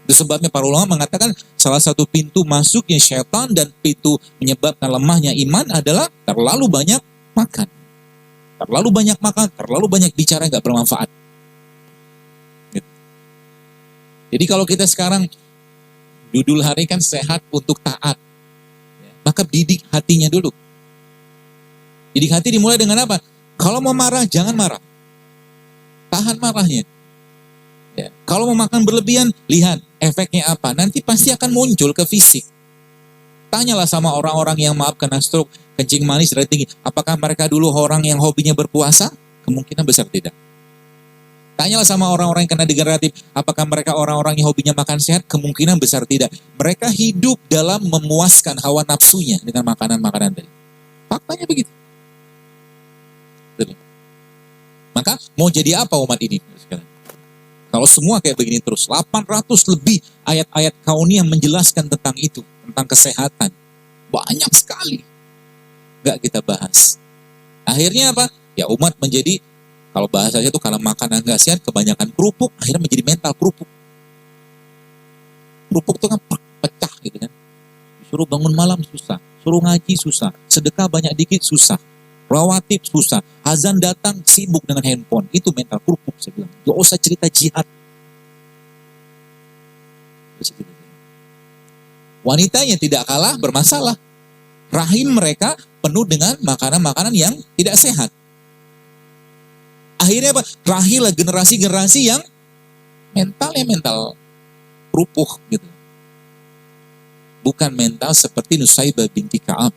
Itu sebabnya para ulama mengatakan salah satu pintu masuknya syaitan dan pintu menyebabkan lemahnya iman adalah terlalu banyak makan. Terlalu banyak makan, terlalu banyak bicara gak bermanfaat. Jadi kalau kita sekarang judul hari kan sehat untuk taat. Maka didik hatinya dulu. Didik hati dimulai dengan apa? Kalau mau marah, jangan marah. Tahan marahnya. Ya. Kalau mau makan berlebihan, lihat efeknya apa. Nanti pasti akan muncul ke fisik. Tanyalah sama orang-orang yang kena stroke, kencing manis, darah tinggi. Apakah mereka dulu orang yang hobinya berpuasa? Kemungkinan besar tidak. Tanyalah sama orang-orang yang kena degeneratif, apakah mereka orang-orang yang hobinya makan sehat? Kemungkinan besar tidak. Mereka hidup dalam memuaskan hawa nafsunya dengan makanan-makanan tadi. Faktanya begitu. Betul. Maka mau jadi apa umat ini? Kalau semua kayak begini terus, 800 lebih ayat-ayat kauniyah menjelaskan tentang itu, tentang kesehatan. Banyak sekali. Gak kita bahas. Akhirnya apa? Ya umat menjadi, kalau bahasanya itu karena makanan gak sehat, kebanyakan kerupuk, akhirnya menjadi mental kerupuk. Kerupuk itu kan pecah gitu kan. Suruh bangun malam susah, suruh ngaji susah, sedekah banyak dikit susah, rawatib susah, azan datang sibuk dengan handphone. Itu mental kerupuk, saya bilang. Gak usah cerita jihad. Wanitanya tidak kalah bermasalah. Rahim mereka penuh dengan makanan-makanan yang tidak sehat. Akhirnya apa? Lahirlah generasi-generasi yang mentalnya mental kerupuk gitu. Bukan mental seperti Nusaybah binti Ka'ab.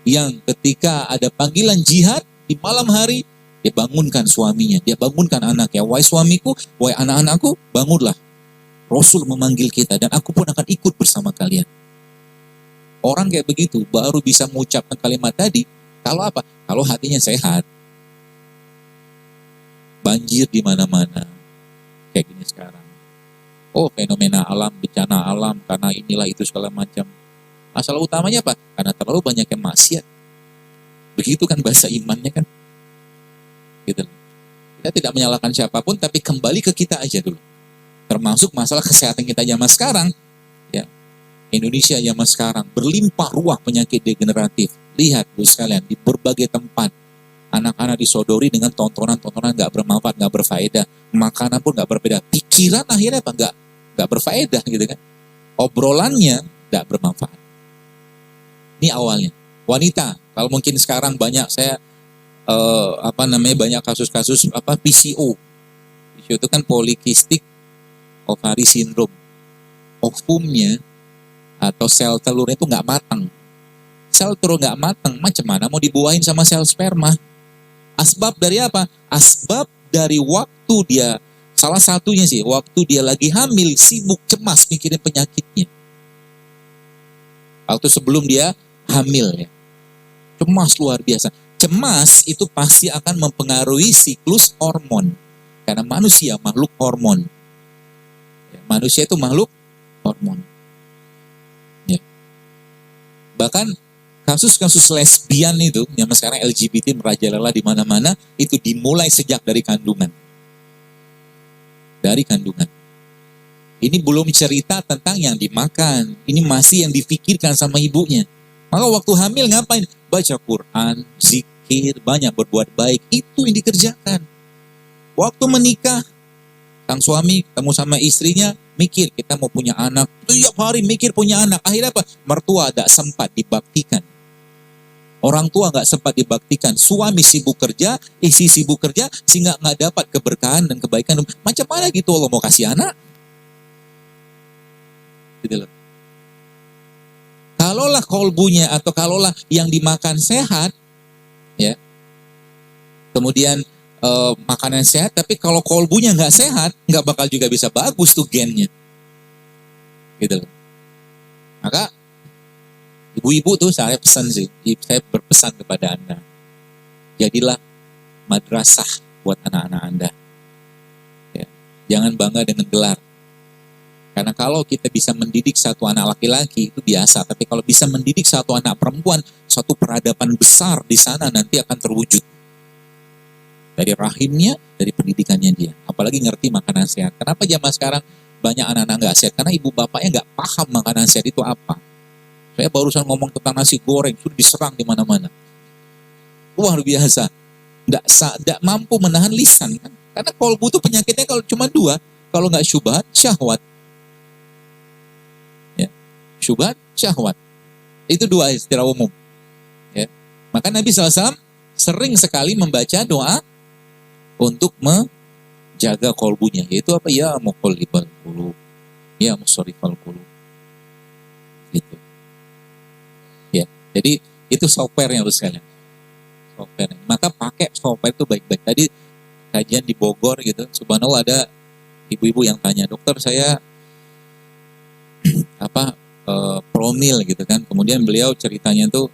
Yang ketika ada panggilan jihad di malam hari, dia bangunkan suaminya, dia bangunkan anaknya. Wahai suamiku, wahai anak-anakku, bangunlah. Rasul memanggil kita dan aku pun akan ikut bersama kalian. Orang kayak begitu baru bisa mengucapkan kalimat tadi kalau apa? Kalau hatinya sehat. Banjir di mana-mana kayak gini sekarang. Oh, fenomena alam, bencana alam, karena inilah itu segala macam. Masalah utamanya apa? Karena terlalu banyak yang maksiat. Begitu kan bahasa imannya kan. Gitu. Kita tidak menyalahkan siapapun, tapi kembali ke kita aja dulu. Termasuk masalah kesehatan kita zaman sekarang. Ya. Indonesia zaman sekarang berlimpah ruah penyakit degeneratif. Lihat Bu sekalian, di berbagai tempat. Anak-anak disodori dengan tontonan-tontonan gak bermanfaat, gak berfaedah. Makanan pun gak berbeda. Pikiran akhirnya apa? Gak berfaedah gitu kan. Obrolannya gak bermanfaat. Ini awalnya. Wanita, kalau mungkin sekarang banyak saya banyak kasus-kasus PCO. PCO itu kan polycystic ovary syndrome. Ovumnya atau sel telurnya itu nggak matang. Sel telur nggak matang, macam mana mau dibuahin sama sel sperma? Asbab dari apa? Asbab dari waktu dia, salah satunya sih, waktu dia lagi hamil, sibuk, cemas mikirin penyakitnya. Waktu sebelum dia hamil ya. Cemas luar biasa. Cemas itu pasti akan mempengaruhi siklus hormon. Karena manusia makhluk hormon. Ya, manusia itu makhluk hormon. Ya. Bahkan kasus-kasus lesbian itu, yang sekarang LGBT merajalela di mana-mana, itu dimulai sejak dari kandungan. Dari kandungan. Ini belum cerita tentang yang dimakan. Ini masih yang difikirkan sama ibunya. Maka waktu hamil ngapain? Baca Quran, zikir, banyak berbuat baik. Itu yang dikerjakan. Waktu menikah, sang suami ketemu sama istrinya, mikir kita mau punya anak. Tiap hari mikir punya anak. Akhirnya apa? Mertua gak sempat dibaktikan. Orang tua gak sempat dibaktikan. Suami sibuk kerja, istri sibuk kerja, sehingga gak dapat keberkahan dan kebaikan. Macam mana gitu Allah mau kasih anak? Gitu loh. Kalaulah kolbunya atau kalaulah yang dimakan sehat, ya, kemudian makanan sehat, tapi kalau kolbunya nggak sehat, nggak bakal juga bisa bagus tuh gennya, gitu. Maka ibu-ibu tuh saya pesan sih, saya berpesan kepada Anda, jadilah madrasah buat anak-anak Anda. Ya. Jangan bangga dengan gelar. Karena kalau kita bisa mendidik satu anak laki-laki itu biasa, tapi kalau bisa mendidik satu anak perempuan, suatu peradaban besar di sana nanti akan terwujud. Dari rahimnya, dari pendidikannya dia. Apalagi ngerti makanan sehat. Kenapa zaman sekarang banyak anak-anak nggak sehat? Karena ibu bapaknya nggak paham makanan sehat itu apa. Saya barusan ngomong tentang nasi goreng, sudah diserang di mana-mana. Luar biasa. Nggak mampu menahan lisan. Karena kolbu itu penyakitnya kalau cuma dua. Kalau nggak syubhat, syahwat. Syubhat, syahwat. Itu dua istilah umum. Ya. Maka Nabi SAW sering sekali membaca doa untuk menjaga kolbunya. Yaitu apa? Ya muqallibal qulub, ya musarrifal qulub. Gitu. Ya. Jadi itu softwarenya harus sekalian. Software. Maka pakai software itu baik-baik. Tadi kajian di Bogor gitu, subhanallah ada ibu-ibu yang tanya, dokter saya promil gitu kan. Kemudian beliau ceritanya tuh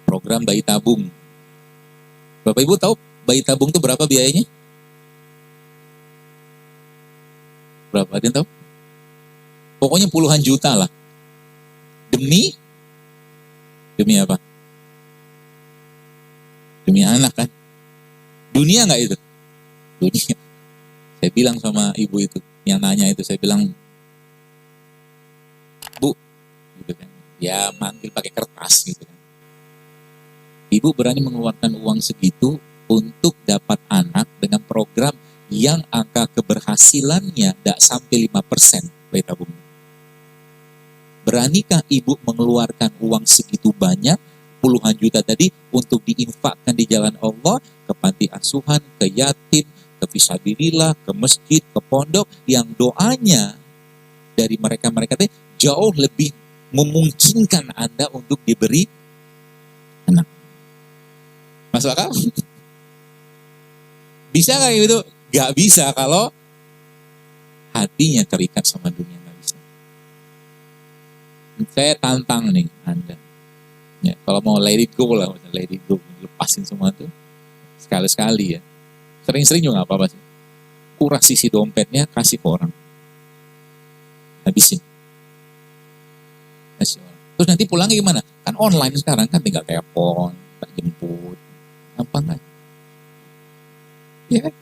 program bayi tabung. Bapak Ibu tahu bayi tabung tuh berapa biayanya? Berapa? Ada yang tahu? Pokoknya puluhan juta lah. Demi apa? Demi anak kan. Dunia nggak itu? Dunia. Saya bilang sama ibu itu yang nanya itu, saya bilang, Bu, gitu kan, ya manggil pakai kertas gitu kan. Ibu berani mengeluarkan uang segitu untuk dapat anak dengan program yang angka keberhasilannya tidak sampai 5% bayi tabung. Beranikah ibu mengeluarkan uang segitu banyak, puluhan juta tadi, untuk diinfakkan di jalan Allah, ke panti asuhan, ke yatim, ke fisabilillah, ke masjid, ke pondok, yang doanya dari mereka-mereka itu jauh lebih memungkinkan Anda untuk diberi anak. Masuk akal? Bisa nggak gitu? Gak bisa kalau hatinya terikat sama dunia, nggak bisa. Saya tantang nih Anda. Ya, kalau mau let it go lah, let it go, lepasin semua tuh sekali-sekali ya. Sering-sering juga nggak apa-apa sih. kuras isi dompetnya, kasih ke orang. Habisin. Kasih orang. Terus nanti pulangnya gimana? Kan online sekarang, kan tinggal telepon, tak jemput. Gampang kan? Ya kan?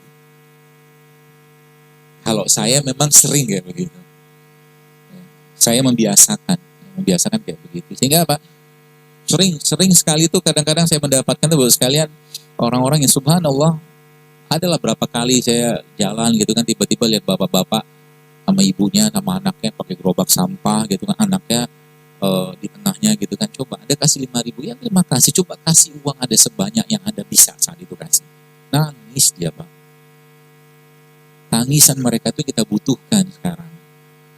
Kalau saya memang sering kayak begitu. Saya membiasakan kayak begitu. Sehingga apa? Sering sekali tuh kadang-kadang saya mendapatkan tuh sekalian orang-orang yang subhanallah, adalah berapa kali saya jalan gitu kan, tiba-tiba lihat bapak-bapak sama ibunya sama anaknya pakai gerobak sampah gitu kan, anaknya di tengahnya gitu kan, coba Anda kasih 5.000, ya terima kasih, coba kasih uang ada sebanyak yang Anda bisa saat itu kasih. Nangis dia Pak. Tangisan mereka itu kita butuhkan sekarang.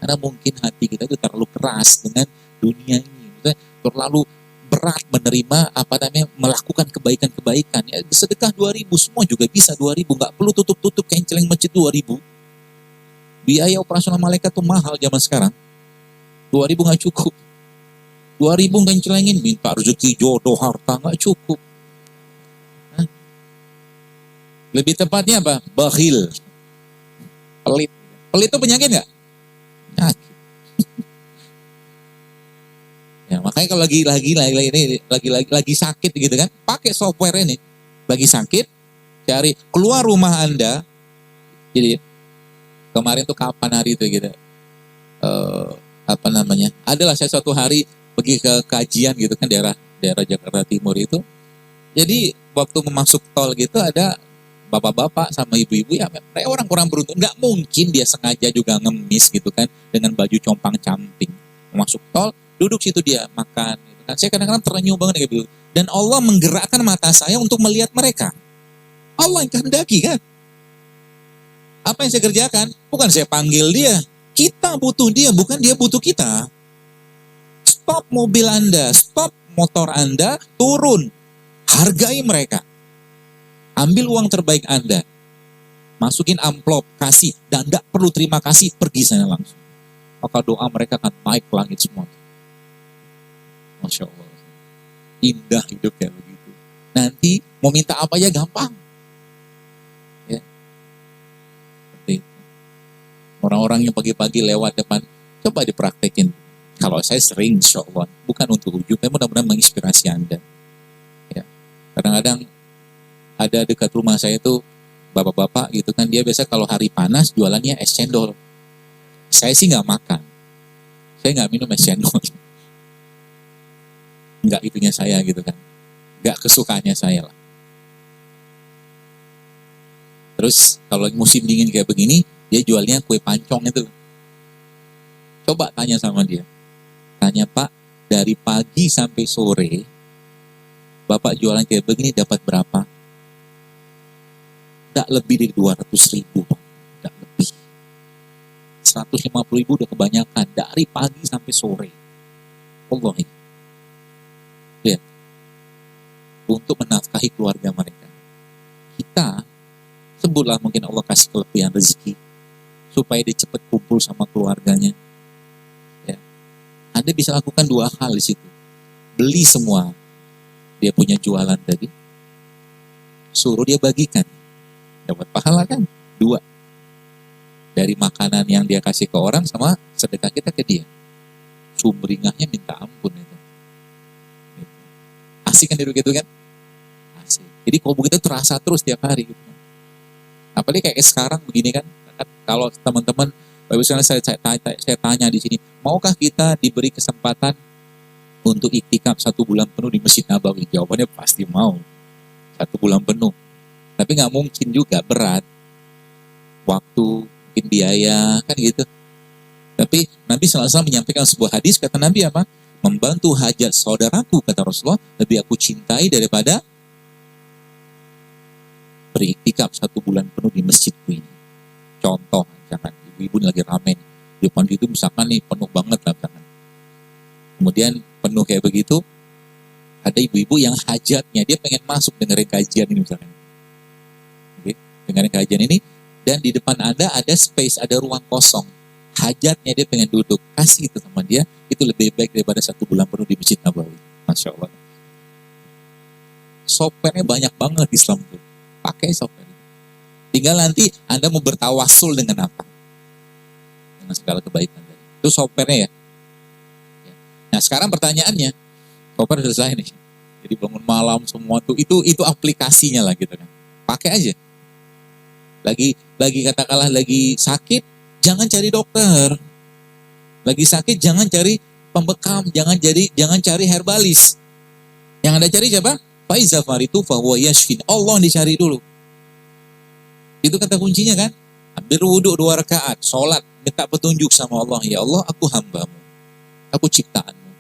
Karena mungkin hati kita itu terlalu keras dengan dunia ini. Maksudnya terlalu berat menerima melakukan kebaikan-kebaikan. Ya, sedekah 2.000 semua juga bisa 2.000, nggak perlu tutup-tutup kain celeng masjid 2.000. Biaya operasional malaikat tuh mahal zaman sekarang. 2.000 nggak cukup. 2.000 kain celengin, minta rezeki, jodoh, harta, nggak cukup. Hah? Lebih tepatnya apa? Bakhil. Pelit. Pelit itu penyakit nggak? Penyakit. Ya, makanya kalau lagi sakit gitu kan, pakai software ini. Lagi sakit, cari keluar rumah Anda. Jadi kemarin tuh kapan hari itu gitu? Adalah saya suatu hari pergi ke kajian gitu kan, daerah Jakarta Timur itu. Jadi waktu masuk tol gitu ada bapak-bapak sama ibu-ibu, ya mereka orang kurang beruntung. Nggak mungkin dia sengaja juga ngemis gitu kan dengan baju compang-camping. Masuk tol, duduk situ dia makan gitu kan. Saya kadang-kadang terenyuh banget kayak gitu. Dan Allah menggerakkan mata saya untuk melihat mereka. Allah yang kehendaki kan. Apa yang saya kerjakan? Bukan saya panggil dia. Kita butuh dia, bukan dia butuh kita. Stop mobil Anda, stop motor Anda, turun. Hargai mereka. Ambil uang terbaik Anda, masukin amplop, kasih, dan tidak perlu terima kasih, pergi sana langsung. Maka doa mereka akan naik ke langit semua. Masya Allah. Indah hidup kayak begitu. Nanti mau minta apa ya gampang. Ya. Seperti itu. Orang-orang yang pagi-pagi lewat depan, coba dipraktekin. Kalau saya sering, insya Allah, bukan untuk ujub, tapi mudah-mudahan menginspirasi Anda. Ya. Kadang-kadang ada dekat rumah saya itu bapak-bapak gitu kan, dia biasa kalau hari panas jualannya es cendol. Saya sih nggak makan, saya nggak minum es cendol, nggak itunya saya gitu kan, nggak kesukaannya saya lah. Terus kalau musim dingin kayak begini, dia jualnya kue pancong itu. Coba tanya sama dia, tanya Pak, dari pagi sampai sore Bapak jualan kayak begini dapat berapa? Tidak lebih dari 200.000, tidak lebih. 150.000 udah kebanyakan dari pagi sampai sore. Allah ini. Lihat. Untuk menafkahi keluarga mereka. Kita sebutlah mungkin Allah kasih kelebihan rezeki supaya dia cepat kumpul sama keluarganya. Ya. Anda bisa lakukan dua hal di situ. Beli semua dia punya jualan tadi. Suruh dia bagikan. Dapat pahala kan? 2. Dari makanan yang dia kasih ke orang sama sedekah kita ke dia. Sumringahnya minta ampun itu. Asik kan gitu kan? Asik. Jadi kalau begitu terasa terus tiap hari gitu. Apalagi kayak sekarang begini kan, kalau teman-teman, misalnya saya tanya di sini, maukah kita diberi kesempatan untuk iktikaf 1 bulan penuh di Masjid Nabawi? Jawabannya pasti mau. 1 bulan penuh. Tapi nggak mungkin juga, berat. Waktu, mungkin biaya, kan gitu. Tapi Nabi SAW menyampaikan sebuah hadis, kata Nabi apa? Membantu hajat saudaraku, kata Rasulullah, lebih aku cintai daripada beriktikaf 1 bulan penuh di masjidku ini. Contoh, jangan ibu-ibu lagi ramen. Di depan itu misalkan nih, penuh banget lah. Misalkan. Kemudian penuh kayak begitu, ada ibu-ibu yang hajatnya, dia pengen masuk dengerin kajian ini misalkan. Dengan kajian ini, dan di depan Anda ada space, ada ruang kosong. Hajatnya dia pengen duduk, kasih itu sama dia, itu lebih baik daripada 1 bulan penuh di Masjid Nabawi. Masya Allah. Software-nya banyak banget Islam tuh. Pakai software. Tinggal nanti Anda mau bertawasul dengan apa? Dengan segala kebaikan. Itu software-nya ya. Nah sekarang pertanyaannya, software sudah selesai nih. Jadi bangun malam semua tuh, itu aplikasinya lah gitu kan. Pakai aja. Lagi katakanlah lagi sakit, jangan cari dokter. Lagi sakit jangan cari pembekam, jangan cari herbalis. Yang Anda cari siapa? Faiza faritu fahuwa yashfin. Allah yang dicari dulu. Itu kata kuncinya kan? Berwudu 2 rakaat, sholat, minta petunjuk sama Allah. Ya Allah, aku hambamu, aku ciptaanmu,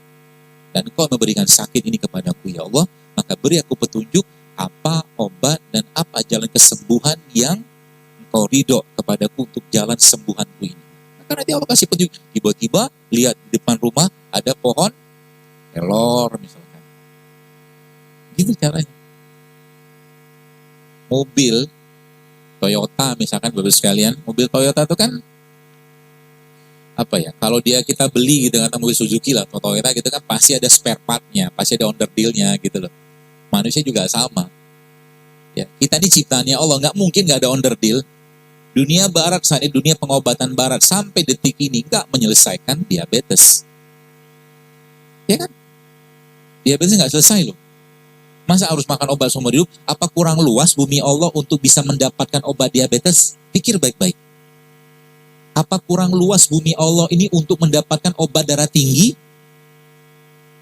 dan Engkau memberikan sakit ini kepadaku ya Allah, maka beri aku petunjuk apa obat dan apa jalan kesembuhan yang Engkau ridho kepadaku untuk jalan sembuhanku ini. Maka nanti Allah kasih petunjuk. Tiba-tiba lihat di depan rumah ada pohon kelor misalkan. Gitu caranya. Mobil Toyota misalkan, Bapak sekalian, mobil Toyota itu kan apa ya? Kalau kita beli gitu kan, mobil Suzuki lah atau Toyota gitu kan, pasti ada spare part-nya, pasti ada underdeal-nya gitu loh. Manusia juga sama. Ya, kita ini ciptaannya Allah, nggak mungkin nggak ada underdeal. Dunia Barat saat ini, dunia pengobatan Barat sampai detik ini nggak menyelesaikan diabetes. Ya kan? Diabetes nggak selesai loh. Masa harus makan obat seumur hidup? Apa kurang luas bumi Allah untuk bisa mendapatkan obat diabetes? Pikir baik-baik. Apa kurang luas bumi Allah ini untuk mendapatkan obat darah tinggi?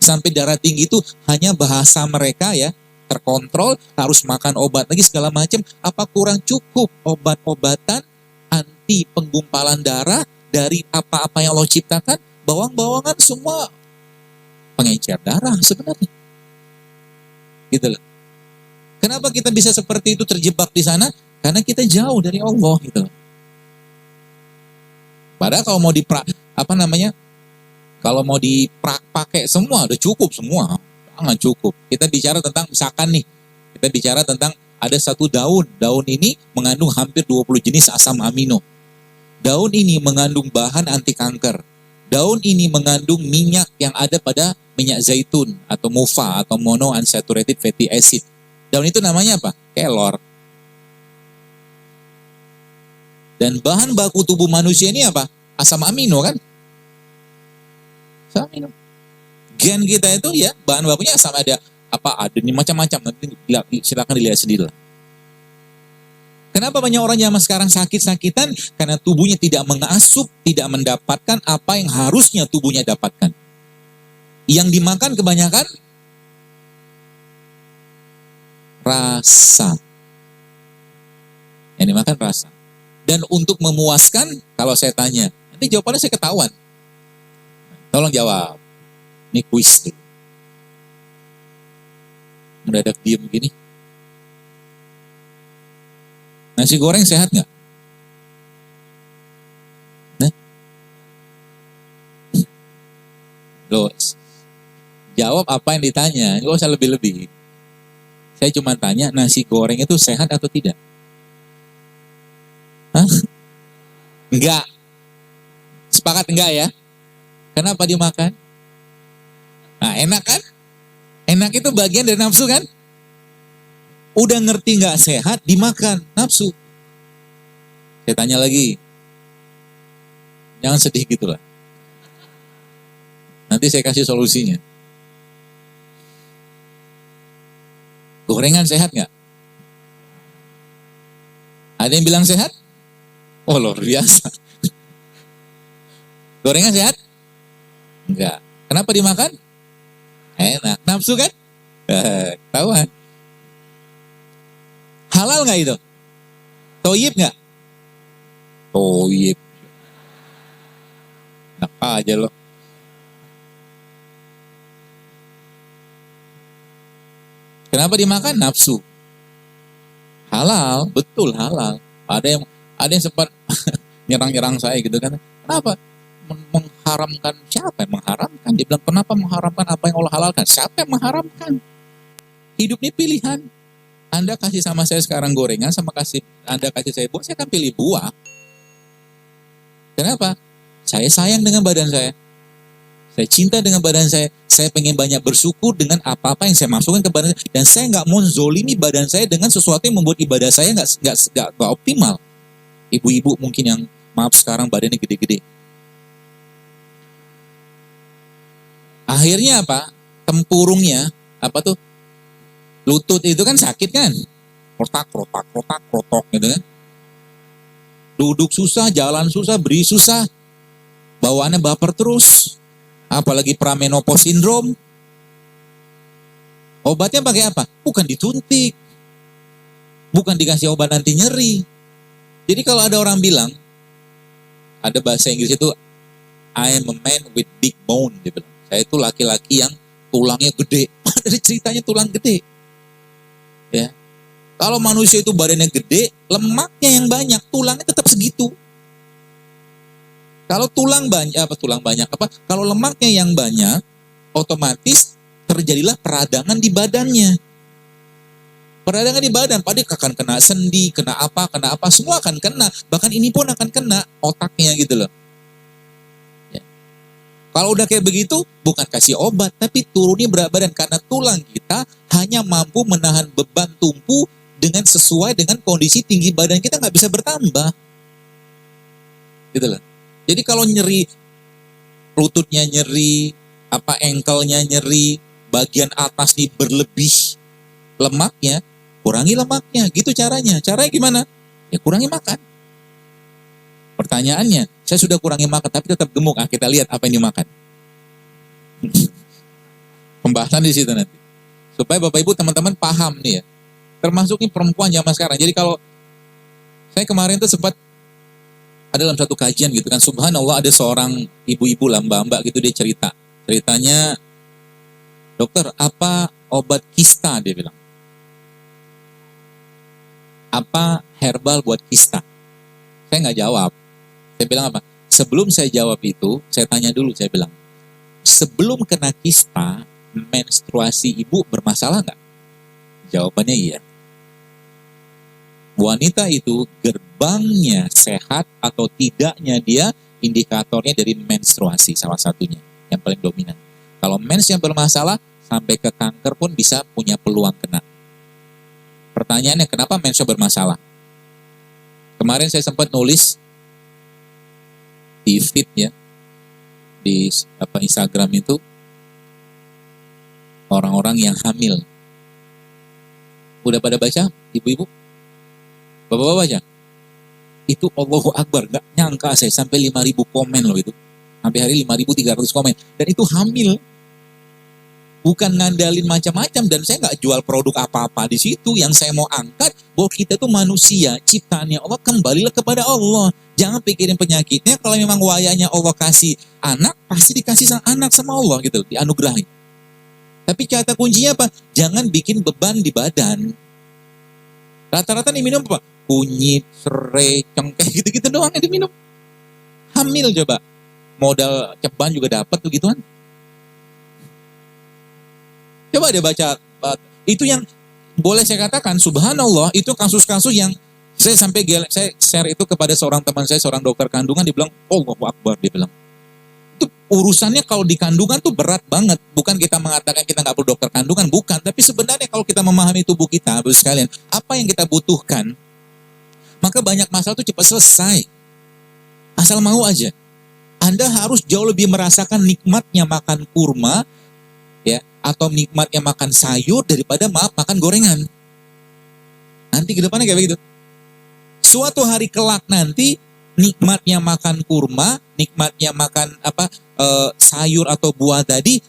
Sampai darah tinggi itu hanya bahasa mereka ya, terkontrol, harus makan obat lagi segala macam. Apa kurang cukup obat-obatan anti penggumpalan darah dari apa-apa yang Allah ciptakan? Bawang-bawangan semua pengencer darah sebenarnya. Gitu loh. Kenapa kita bisa seperti itu, terjebak di sana? Karena kita jauh dari Allah gitu loh. Padahal kalau mau kalau mau dipakai semua udah cukup semua. Jangan cukup. Kita bicara tentang misalkan nih, kita bicara tentang ada satu daun. Daun ini mengandung hampir 20 jenis asam amino. Daun ini mengandung bahan anti kanker. Daun ini mengandung minyak yang ada pada minyak zaitun atau mufa atau monounsaturated fatty acid. Daun itu namanya apa? Kelor. Dan bahan baku tubuh manusia ini apa? Asam amino kan? Asam amino. Gen kita itu ya bahan bakunya asam, ada ini macam-macam. Nanti silakan dilihat sendiri lah. Kenapa banyak orang zaman sekarang sakit-sakitan? Karena tubuhnya tidak mengasup, tidak mendapatkan apa yang harusnya tubuhnya dapatkan. Yang dimakan kebanyakan rasa. Yang dimakan rasa. Dan untuk memuaskan, kalau saya tanya, nanti jawabannya saya ketahuan. Tolong jawab. Ini kuis dulu. Mendadak diem begini. Nasi goreng sehat nggak? Nah, loh, jawab apa yang ditanya, nggak usah lebih-lebih. Saya cuma tanya, nasi goreng itu sehat atau tidak? Hah? Enggak. Sepakat enggak ya? Kenapa dimakan? Nah, enak kan? Enak itu bagian dari nafsu kan? Udah ngerti nggak sehat, dimakan, nafsu. Saya tanya lagi. Jangan sedih gitu lah. Nanti saya kasih solusinya. Gorengan sehat nggak? Ada yang bilang sehat? Oh luar biasa. Gorengan sehat? Enggak. Kenapa dimakan? Enak. Nafsu kan? Ketahuan. Halal nggak itu? Toyib nggak? Toyib. Enak aja loh. Kenapa dimakan? Nafsu. Halal, betul halal. Ada yang sempat nyerang-nyerang saya gitu kan. Kenapa? Mengharamkan, siapa yang mengharamkan? Dia bilang, kenapa mengharamkan apa yang Allah halalkan? Siapa yang mengharamkan? Hidup ini pilihan. Anda kasih sama saya sekarang gorengan, Anda kasih saya buah, saya akan pilih buah. Kenapa? Saya sayang dengan badan saya. Saya cinta dengan badan saya pengen banyak bersyukur dengan apa-apa yang saya masukkan ke badan saya, dan saya nggak mau zolimi badan saya dengan sesuatu yang membuat ibadah saya nggak optimal. Ibu-ibu mungkin yang maaf sekarang badannya gede-gede. Akhirnya apa? Tempurungnya apa tuh? Lutut itu kan sakit kan? Rotak gitu kan? Duduk susah, jalan susah, beri susah, bawaannya baper terus. Apalagi pramenopause syndrome. Obatnya pakai apa? Bukan disuntik, bukan dikasih obat anti nyeri. Jadi kalau ada orang bilang, ada bahasa Inggris itu, I am a man with big bone, dia bilang. Saya itu laki-laki yang tulangnya gede. Dari ceritanya tulang gede. Ya. Kalau manusia itu badannya gede, lemaknya yang banyak, tulangnya tetap segitu. Kalau kalau lemaknya yang banyak, otomatis terjadilah peradangan di badannya. Peradangan di badan, pada akan kena sendi, kena apa, semua akan kena. Bahkan ini pun akan kena otaknya gitu loh. Ya. Kalau udah kayak begitu, bukan kasih obat, tapi turunin berat badan. Karena tulang kita hanya mampu menahan beban tumpu dengan sesuai dengan kondisi tinggi badan kita, nggak bisa bertambah. Gitu loh. Jadi kalau nyeri, lututnya nyeri, engkelnya nyeri, bagian atas nih berlebih lemaknya, kurangi lemaknya, gitu caranya. Caranya gimana? Ya kurangi makan. Pertanyaannya, saya sudah kurangi makan tapi tetap gemuk. Kita lihat apa yang dimakan. Pembahasan di situ nanti. Supaya Bapak Ibu teman-teman paham nih ya. Termasuk ini perempuan zaman sekarang. Jadi kalau saya kemarin tuh sempat ada dalam satu kajian gitu kan, subhanallah ada seorang ibu-ibu lah, mbak-mbak gitu, dia ceritanya, dokter apa obat kista, dia bilang. Apa herbal buat kista? Saya nggak jawab. Saya bilang apa? Sebelum saya jawab itu, saya tanya dulu, saya bilang, sebelum kena kista, menstruasi ibu bermasalah nggak? Jawabannya iya. Wanita itu gerbangnya sehat atau tidaknya dia indikatornya dari menstruasi salah satunya, yang paling dominan. Kalau mens yang bermasalah, sampai ke kanker pun bisa punya peluang kena. Pertanyaannya, kenapa mensnya bermasalah? Kemarin saya sempat nulis di feed ya, di Instagram itu, orang-orang yang hamil. Udah pada baca, ibu-ibu? Bapak-bapak baca? Itu Allahu Akbar, gak nyangka saya sampai 5.000 komen loh itu. Sampai hari 5.300 komen. Dan itu hamil. Bukan ngandalin macam-macam, dan saya nggak jual produk apa-apa di situ. Yang saya mau angkat bahwa kita itu manusia, ciptaannya Allah, kembalilah kepada Allah. Jangan pikirin penyakitnya. Kalau memang wayanya Allah kasih anak, pasti dikasih sang anak sama Allah gitu, dianugerahi. Tapi kata kuncinya apa? Jangan bikin beban di badan. Rata-rata nih minum apa? Kunyit, serai, cengkeh, gitu-gitu doang yang diminum. Hamil coba. Modal ceban juga dapat tuh gituan. Coba dia baca, itu yang boleh saya katakan, subhanallah, itu kasus-kasus yang saya saya share itu kepada seorang teman saya, seorang dokter kandungan, dia bilang, Allahu Akbar, dia bilang. Itu urusannya kalau di kandungan tuh berat banget. Bukan kita mengatakan kita nggak perlu dokter kandungan, bukan. Tapi sebenarnya kalau kita memahami tubuh kita, Bapak sekalian, apa yang kita butuhkan, maka banyak masalah itu cepat selesai. Asal mau aja. Anda harus jauh lebih merasakan nikmatnya makan kurma, ya, atau nikmatnya makan sayur daripada makan gorengan. Nanti ke depannya kayak begitu. Suatu hari kelak nanti nikmatnya makan kurma, nikmatnya makan sayur atau buah tadi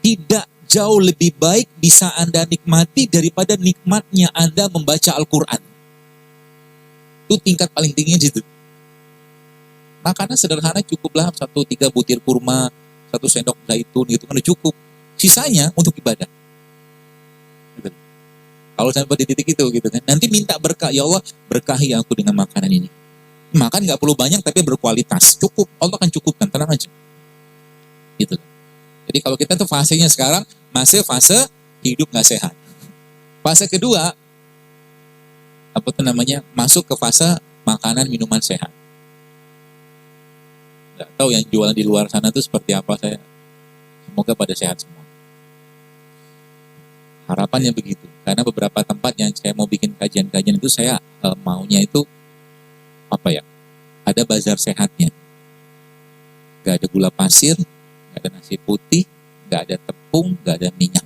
tidak jauh lebih baik bisa Anda nikmati daripada nikmatnya Anda membaca Al-Quran. Itu tingkat paling tinggi situ. Makanan sederhana cukuplah 3 butir kurma, 1 sendok zaitun gitu kan udah cukup. Sisanya untuk ibadah. Gitu. Kalau sampai di titik itu gitu kan, nanti minta berkah, ya Allah berkahi aku dengan makanan ini. Makan nggak perlu banyak tapi berkualitas, cukup, Allah akan cukupkan, tenang aja. Gitu. Jadi kalau kita tuh fasenya sekarang masih fase hidup nggak sehat. Fase kedua masuk ke fase makanan minuman sehat. Nggak tahu yang jualan di luar sana tuh seperti apa, saya Semoga pada sehat semua. Harapannya begitu. Karena beberapa tempat yang saya mau bikin kajian-kajian itu saya maunya itu apa ya? Ada bazar sehatnya. Gak ada gula pasir, gak ada nasi putih, gak ada tepung, gak ada minyak.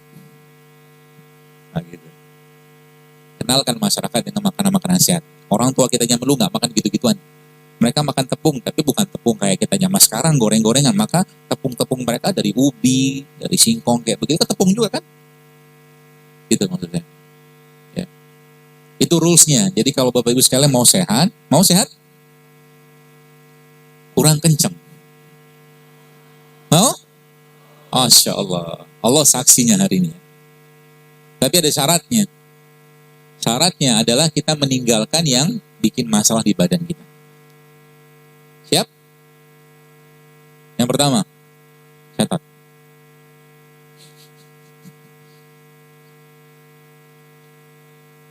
Nah gitu. Kenalkan masyarakat dengan makanan-makanan sehat. Orang tua kita zaman dulu gak makan gitu-gituan. Mereka makan tepung, tapi bukan tepung kayak kita zaman sekarang, goreng-gorengan. Maka tepung-tepung mereka dari ubi, dari singkong, kayak begitu, tepung juga kan? Gitu maksudnya. Ya. Itu rules-nya. Jadi kalau Bapak Ibu sekalian mau sehat, kurang kenceng. Mau? Masya Allah. Allah saksinya hari ini. Tapi ada syaratnya. Syaratnya adalah kita meninggalkan yang bikin masalah di badan kita. Siap? Yang pertama, catat.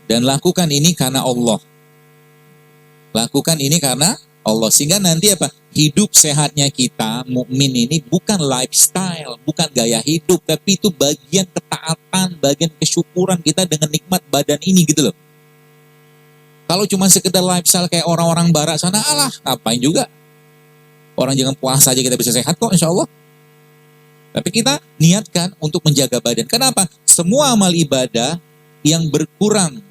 Dan lakukan ini karena Allah. Lakukan ini karena Allah. Sehingga nanti apa? Hidup sehatnya kita, mukmin ini bukan lifestyle, bukan gaya hidup, tapi itu bagian ketaatan, bagian kesyukuran kita dengan nikmat badan ini gitu loh. Kalau cuma sekedar lifestyle kayak orang-orang barat sana, alah, ngapain juga. Orang jangan puasa aja kita bisa sehat kok, insya Allah. Tapi kita niatkan untuk menjaga badan. Kenapa? Semua amal ibadah yang berkurang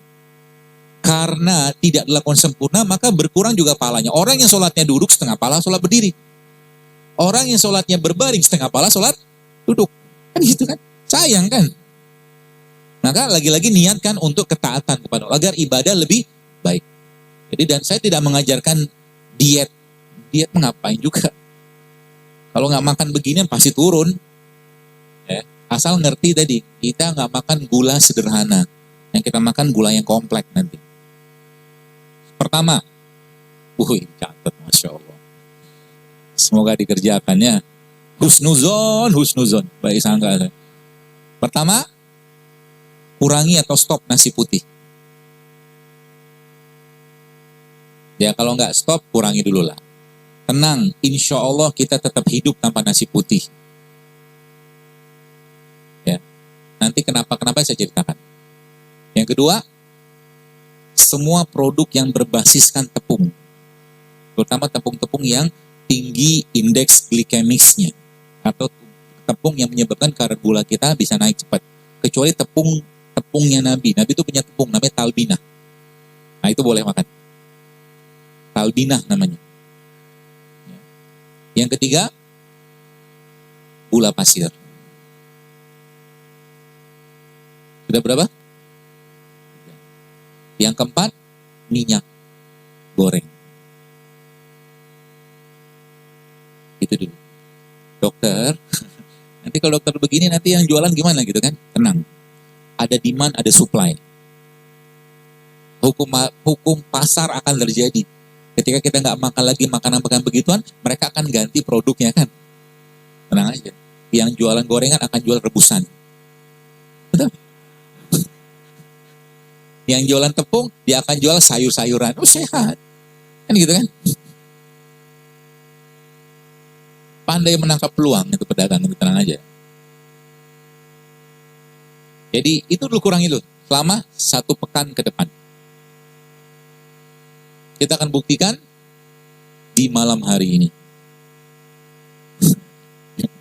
karena tidak dilakukan sempurna, maka berkurang juga pahalanya. Orang yang sholatnya duduk, setengah pahala sholat berdiri. Orang yang sholatnya berbaring, setengah pahala sholat duduk. Kan gitu kan? Sayang kan? Maka lagi-lagi niatkan untuk ketaatan kepada Allah, agar ibadah lebih baik. Jadi dan saya tidak mengajarkan diet. Diet mengapain juga. Kalau nggak makan beginian pasti turun. Ya. Asal ngerti tadi, kita nggak makan gula sederhana. Yang kita makan gula yang kompleks nanti. Pertama, catat, Masya Allah. Semoga dikerjakannya. Husnuzon. Baik sangka. Pertama, kurangi atau stop nasi putih. Ya kalau nggak stop, kurangi dulu lah. Tenang, insya Allah kita tetap hidup tanpa nasi putih. Ya, nanti kenapa saya ceritakan. Yang kedua, semua produk yang berbasiskan tepung, terutama tepung-tepung yang tinggi indeks glikemisnya, atau tepung yang menyebabkan kadar gula kita bisa naik cepat. Kecuali tepungnya Nabi itu punya tepung namanya talbinah. Nah itu boleh makan. Talbinah namanya. Yang ketiga, gula pasir. Sudah berapa? Yang keempat, minyak goreng. Itu dulu. Dokter, nanti kalau dokter begini nanti yang jualan gimana gitu kan? Tenang. Ada demand, ada supply. Hukum pasar akan terjadi. Ketika kita nggak makan lagi makanan-makanan begituan, mereka akan ganti produknya kan. Tenang aja. Yang jualan gorengan akan jual rebusan. Betul? Yang jualan tepung, dia akan jual sayur-sayuran. Sehat. Kan gitu kan? Pandai menangkap peluang itu pedagang, itu tenang aja. Jadi itu dulu kurangi dulu. Selama 1 pekan ke depan. Kita akan buktikan di malam hari ini.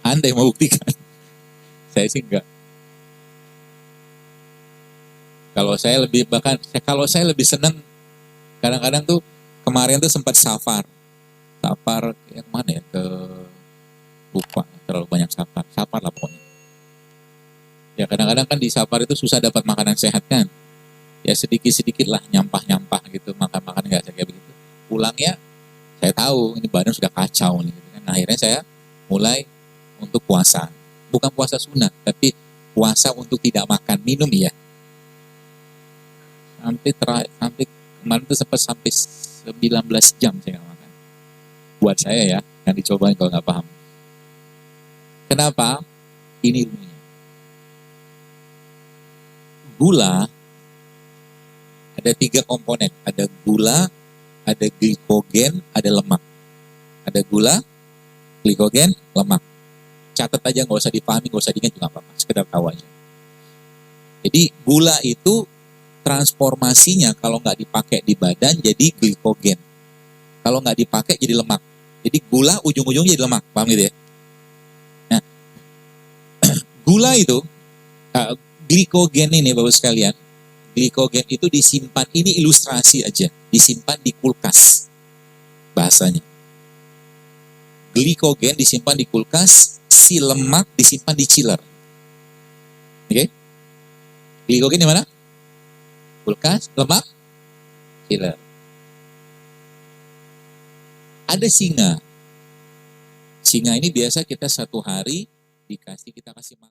Anda yang mau buktikan. Saya sih enggak. Kalau saya lebih senang, kadang-kadang tuh kemarin tuh sempat safar yang mana ya, lupa, terlalu banyak safar lah pokoknya. Ya kadang-kadang kan di safar itu susah dapat makanan sehat kan. Ya sedikit-sedikit lah nyampah gitu, makan nggak kayak begitu. Pulangnya saya tahu ini badan sudah kacau nih. Gitu kan. Nah, akhirnya saya mulai untuk puasa, bukan puasa sunat, tapi puasa untuk tidak makan minum ya. Sampai kemarin itu sampai 19 jam saya nggak makan. Buat saya ya, yang dicobain kalau nggak paham. Kenapa? Ini ilmunya. Gula ada 3 komponen. Ada gula, ada glikogen, ada lemak. Ada gula, glikogen, lemak. catat aja, nggak usah dipahami, nggak usah diingat juga apa-apa, sekedar tahu aja. Jadi gula itu transformasinya kalau nggak dipakai di badan jadi glikogen. Kalau nggak dipakai jadi lemak. Jadi gula ujung-ujungnya jadi lemak, paham gitu ya? Nah, gula itu, glikogen ini Bapak sekalian, glikogen itu disimpan, ini ilustrasi aja, disimpan di kulkas bahasanya. Glikogen disimpan di kulkas, si lemak disimpan di chiller. Oke? Glikogen di mana? Kulkas, lemak, chiller. Ada singa. Singa ini biasa kita satu hari kita kasih makan.